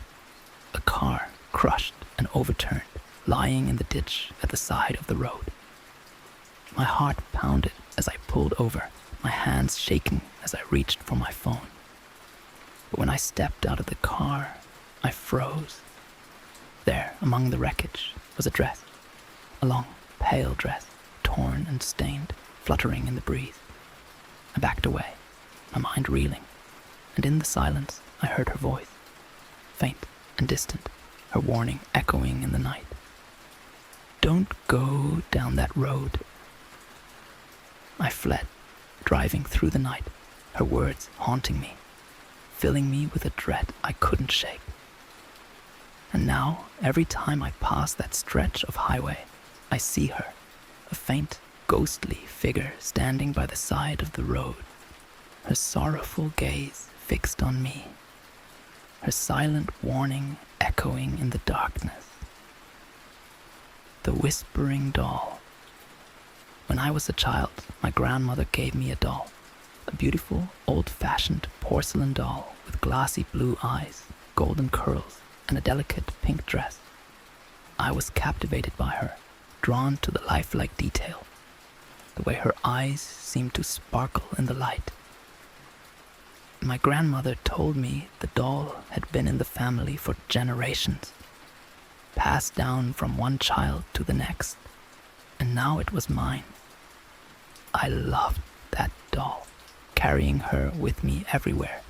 a car crushed and overturned, lying in the ditch at the side of the road. My heart pounded as I pulled over, my hands shaking as I reached for my phone. But when I stepped out of the car, I froze. There, among the wreckage, was a dress, a long, pale dress, torn and stained, fluttering in the breeze. I backed away, my mind reeling, and in the silence I heard her voice, faint and distant, her warning echoing in the night. "Don't go down that road." I fled, driving through the night, her words haunting me, filling me with a dread I couldn't shake. And now, every time I pass that stretch of highway, I see her, a faint, ghostly figure standing by the side of the road, her sorrowful gaze fixed on me, her silent warning echoing in the darkness. The whispering doll. When I was a child, my grandmother gave me a doll, a beautiful, old-fashioned porcelain doll with glassy blue eyes, golden curls, and a delicate pink dress. I was captivated by her, drawn to the lifelike detail, the way her eyes seemed to sparkle in the light. My grandmother told me the doll had been in the family for generations, passed down from one child to the next, and now it was mine. I loved that doll, carrying her with me everywhere,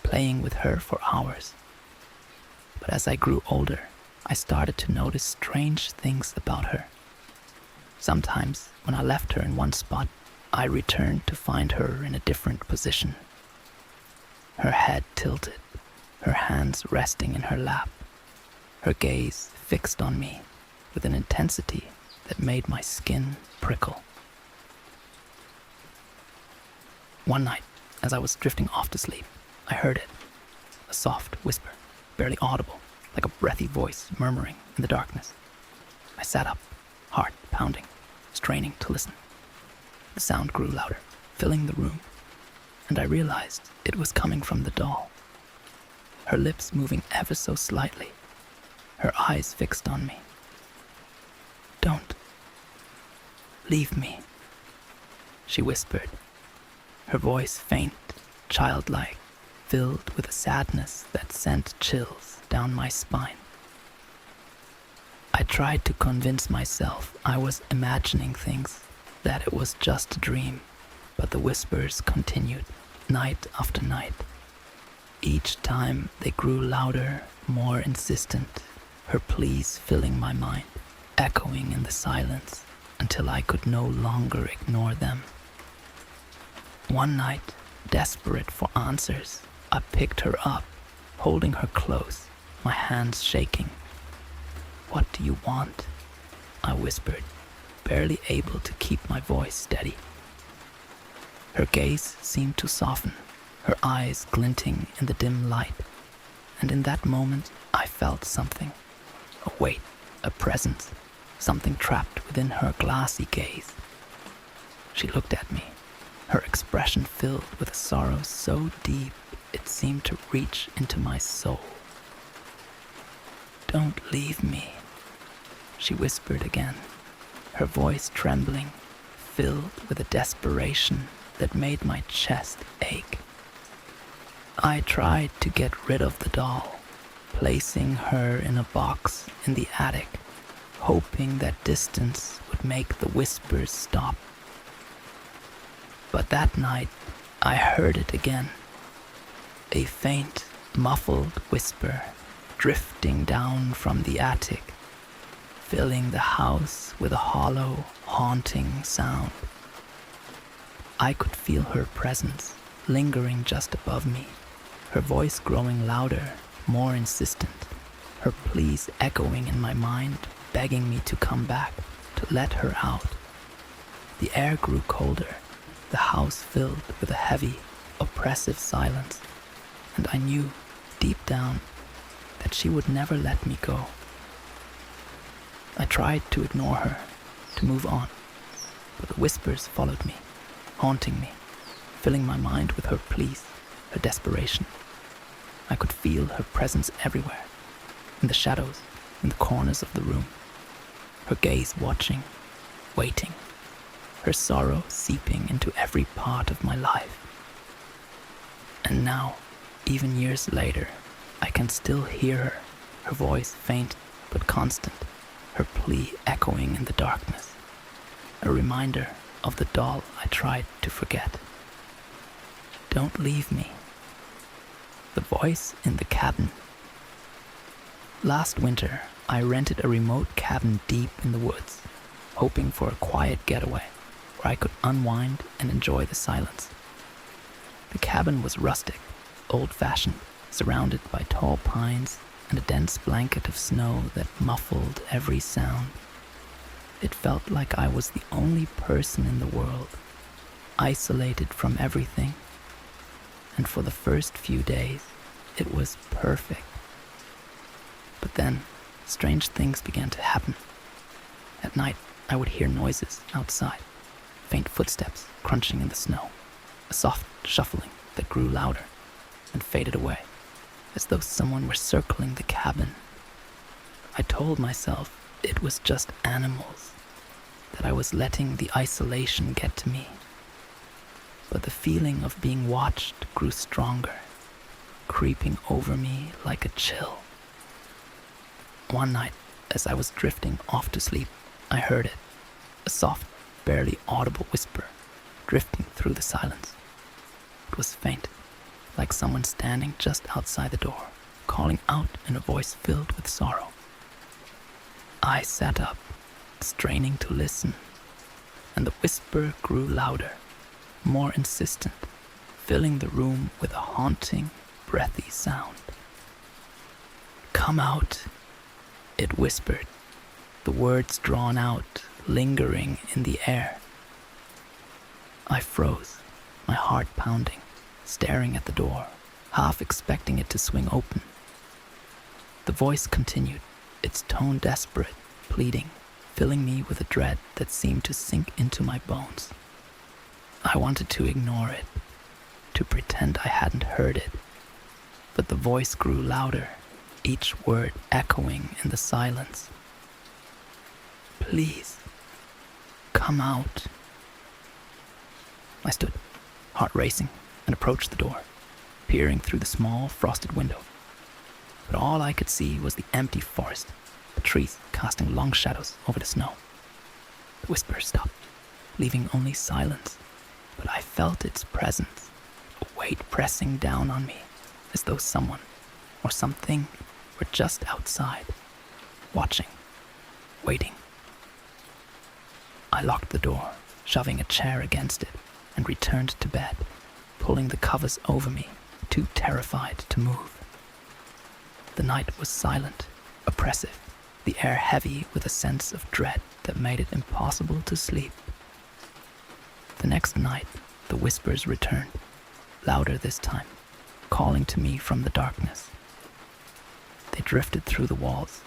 playing with her for hours. But as I grew older, I started to notice strange things about her. Sometimes, when I left her in one spot, I returned to find her in a different position. Her head tilted, her hands resting in her lap, her gaze fixed on me with an intensity that made my skin prickle. One night, as I was drifting off to sleep, I heard it, a soft whisper, barely audible, like a breathy voice murmuring in the darkness. I sat up, heart pounding, straining to listen. The sound grew louder, filling the room, and I realized it was coming from the doll. Her lips moving ever so slightly, her eyes fixed on me. "Don't leave me," she whispered, her voice faint, childlike, filled with a sadness that sent chills down my spine. I tried to convince myself I was imagining things, that it was just a dream, but the whispers continued, night after night. Each time they grew louder, more insistent, her pleas filling my mind, echoing in the silence until I could no longer ignore them. One night, desperate for answers, I picked her up, holding her close, my hands shaking. "What do you want?" I whispered, barely able to keep my voice steady. Her gaze seemed to soften, her eyes glinting in the dim light, and in that moment I felt something, a weight, a presence, something trapped within her glassy gaze. She looked at me, her expression filled with a sorrow so deep it seemed to reach into my soul. "Don't leave me," she whispered again, her voice trembling, filled with a desperation that made my chest ache. I tried to get rid of the doll, placing her in a box in the attic, hoping that distance would make the whispers stop. But that night, I heard it again, a faint, muffled whisper drifting down from the attic, filling the house with a hollow, haunting sound. I could feel her presence lingering just above me, her voice growing louder, more insistent, her pleas echoing in my mind, begging me to come back, to let her out. The air grew colder, the house filled with a heavy, oppressive silence, and I knew, deep down, that she would never let me go. I tried to ignore her, to move on, but the whispers followed me, haunting me, filling my mind with her pleas, her desperation. I could feel her presence everywhere, in the shadows, in the corners of the room, her gaze watching, waiting, her sorrow seeping into every part of my life. And now, even years later, I can still hear her, her voice faint but constant, her plea echoing in the darkness, a reminder of the doll I tried to forget. "Don't leave me." The voice in the cabin. Last winter, I rented a remote cabin deep in the woods, hoping for a quiet getaway where I could unwind and enjoy the silence. The cabin was rustic, old-fashioned, surrounded by tall pines and a dense blanket of snow that muffled every sound. It felt like I was the only person in the world, isolated from everything. And for the first few days, it was perfect. But then, strange things began to happen. At night, I would hear noises outside, faint footsteps crunching in the snow, a soft shuffling that grew louder and faded away, as though someone were circling the cabin. I told myself it was just animals, that I was letting the isolation get to me. But the feeling of being watched grew stronger, creeping over me like a chill. One night, as I was drifting off to sleep, I heard it, a soft, barely audible whisper, drifting through the silence. It was faint, like someone standing just outside the door, calling out in a voice filled with sorrow. I sat up, straining to listen, and the whisper grew louder, more insistent, filling the room with a haunting, breathy sound. "Come out," it whispered, the words drawn out, lingering in the air. I froze, my heart pounding, staring at the door, half expecting it to swing open. The voice continued, its tone desperate, pleading, filling me with a dread that seemed to sink into my bones. I wanted to ignore it, to pretend I hadn't heard it, but the voice grew louder, each word echoing in the silence. "Please, come out." I stood, heart racing, and approached the door, peering through the small, frosted window. But all I could see was the empty forest, the trees casting long shadows over the snow. The whisper stopped, leaving only silence, but I felt its presence, a weight pressing down on me, as though someone or something were just outside, watching, waiting. I locked the door, shoving a chair against it, and returned to bed, pulling the covers over me, too terrified to move. The night was silent, oppressive, the air heavy with a sense of dread that made it impossible to sleep. The next night, the whispers returned, louder this time, calling to me from the darkness. They drifted through the walls,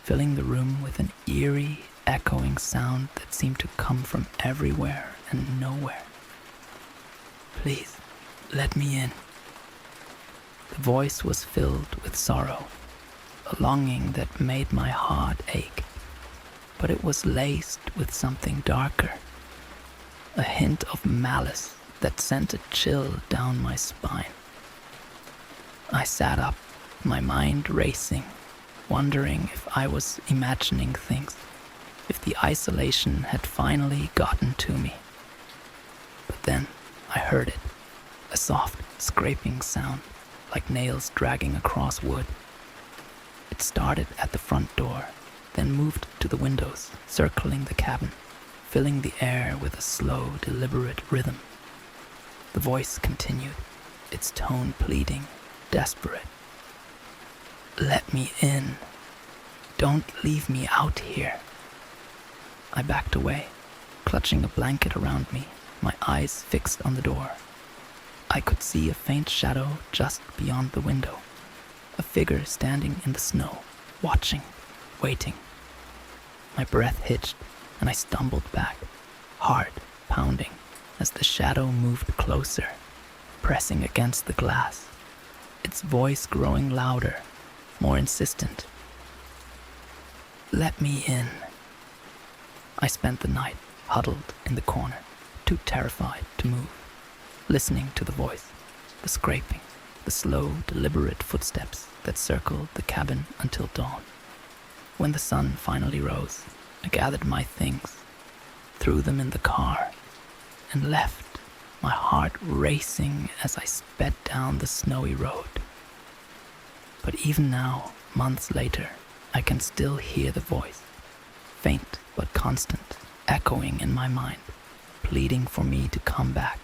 filling the room with an eerie, echoing sound that seemed to come from everywhere and nowhere. "Please, let me in." The voice was filled with sorrow, a longing that made my heart ache, but it was laced with something darker, a hint of malice that sent a chill down my spine. I sat up, my mind racing, wondering if I was imagining things, if the isolation had finally gotten to me. But then I heard it, a soft, scraping sound, like nails dragging across wood. It started at the front door, then moved to the windows, circling the cabin, filling the air with a slow, deliberate rhythm. The voice continued, its tone pleading, desperate. "Let me in. Don't leave me out here." I backed away, clutching a blanket around me, my eyes fixed on the door. I could see a faint shadow just beyond the window, a figure standing in the snow, watching, waiting. My breath hitched, and I stumbled back, heart pounding, as the shadow moved closer, pressing against the glass, its voice growing louder, more insistent. "Let me in." I spent the night huddled in the corner, too terrified to move, listening to the voice, the scraping, the slow, deliberate footsteps that circled the cabin until dawn. When the sun finally rose, I gathered my things, threw them in the car, and left, my heart racing as I sped down the snowy road. But even now, months later, I can still hear the voice, faint but constant, echoing in my mind, pleading for me to come back,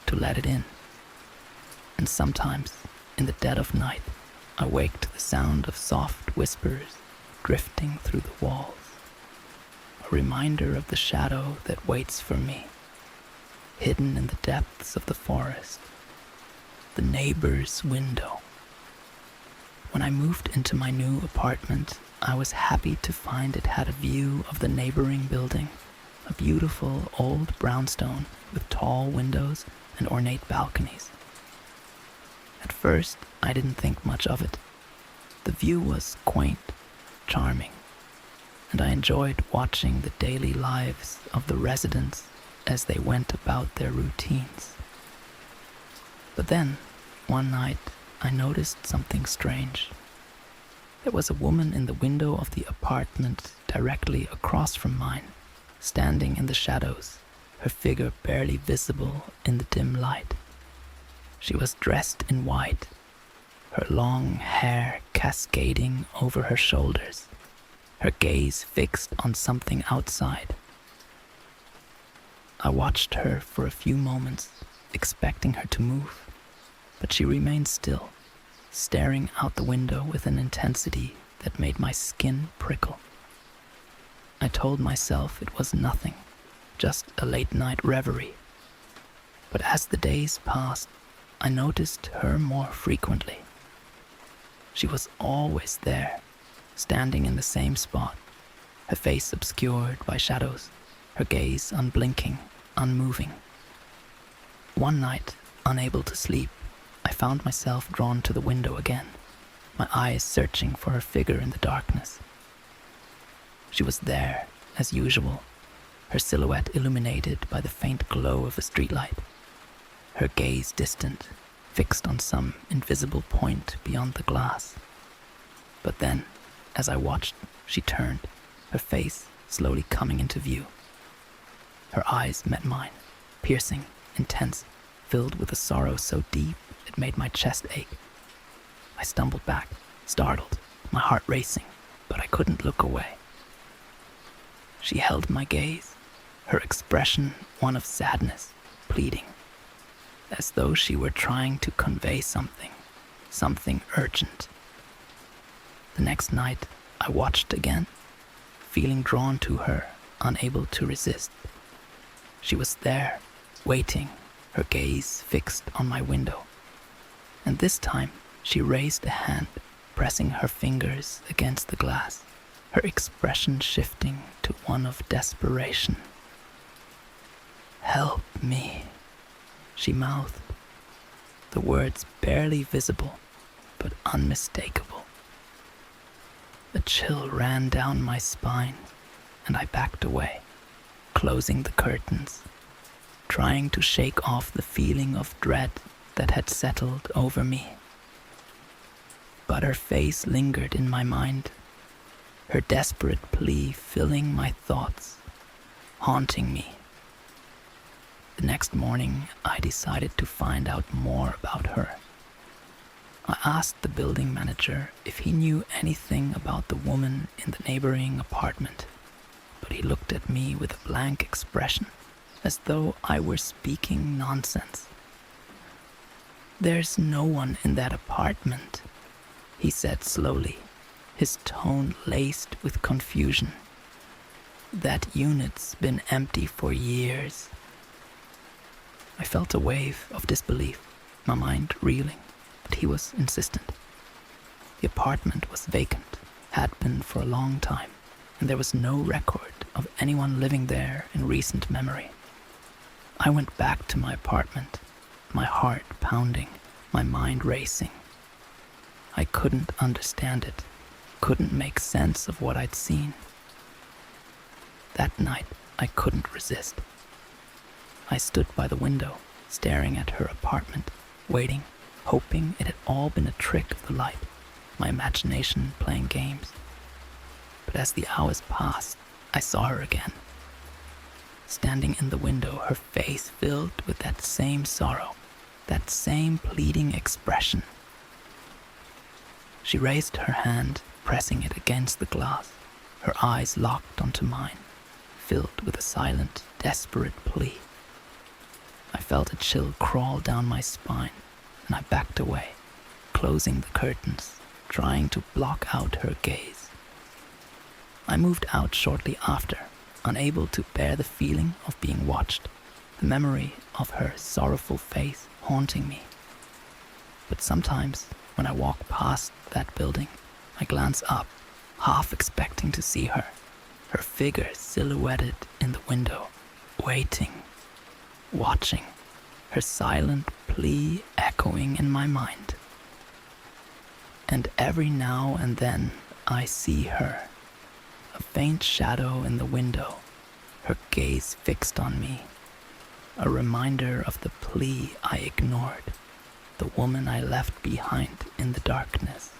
to let it in. And sometimes, in the dead of night, I wake to the sound of soft whispers drifting through the walls, a reminder of the shadow that waits for me, hidden in the depths of the forest, the neighbor's window. When I moved into my new apartment, I was happy to find it had a view of the neighboring building, a beautiful old brownstone with tall windows and ornate balconies. At first, I didn't think much of it. The view was quaint, charming, and I enjoyed watching the daily lives of the residents as they went about their routines. But then, one night, I noticed something strange. There was a woman in the window of the apartment directly across from mine, standing in the shadows, her figure barely visible in the dim light. She was dressed in white, her long hair cascading over her shoulders, her gaze fixed on something outside. I watched her for a few moments, expecting her to move, but she remained still, staring out the window with an intensity that made my skin prickle. I told myself it was nothing, just a late-night reverie. But as the days passed, I noticed her more frequently. She was always there, standing in the same spot, her face obscured by shadows, her gaze unblinking, unmoving. One night, unable to sleep, I found myself drawn to the window again, my eyes searching for her figure in the darkness. She was there, as usual, her silhouette illuminated by the faint glow of a streetlight, her gaze distant, fixed on some invisible point beyond the glass. But then, as I watched, she turned, her face slowly coming into view. Her eyes met mine, piercing, intense, filled with a sorrow so deep it made my chest ache. I stumbled back, startled, my heart racing, but I couldn't look away. She held my gaze, her expression one of sadness, pleading, as though she were trying to convey something urgent. The next night, I watched again, feeling drawn to her, unable to resist. She was there, waiting, her gaze fixed on my window. And this time, she raised a hand, pressing her fingers against the glass, her expression shifting to one of desperation. "Help me," she mouthed, the words barely visible, but unmistakable. A chill ran down my spine, and I backed away, closing the curtains, trying to shake off the feeling of dread that had settled over me. But her face lingered in my mind, her desperate plea filling my thoughts, haunting me. The next morning, I decided to find out more about her. I asked the building manager if he knew anything about the woman in the neighboring apartment, but he looked at me with a blank expression, as though I were speaking nonsense. "There's no one in that apartment," he said slowly, his tone laced with confusion. "That unit's been empty for years." I felt a wave of disbelief, my mind reeling, but he was insistent. The apartment was vacant, had been for a long time, and there was no record of anyone living there in recent memory. I went back to my apartment, my heart pounding, my mind racing. I couldn't understand it, couldn't make sense of what I'd seen. That night, I couldn't resist. I stood by the window, staring at her apartment, waiting, hoping it had all been a trick of the light, my imagination playing games. But as the hours passed, I saw her again. Standing in the window, her face filled with that same sorrow, that same pleading expression. She raised her hand, pressing it against the glass, her eyes locked onto mine, filled with a silent, desperate plea. I felt a chill crawl down my spine, and I backed away, closing the curtains, trying to block out her gaze. I moved out shortly after, unable to bear the feeling of being watched, the memory of her sorrowful face haunting me. But sometimes, when I walk past that building, I glance up, half expecting to see her, her figure silhouetted in the window, waiting, watching, her silent plea echoing in my mind. And every now and then I see her, a faint shadow in the window, her gaze fixed on me, a reminder of the plea I ignored, the woman I left behind in the darkness.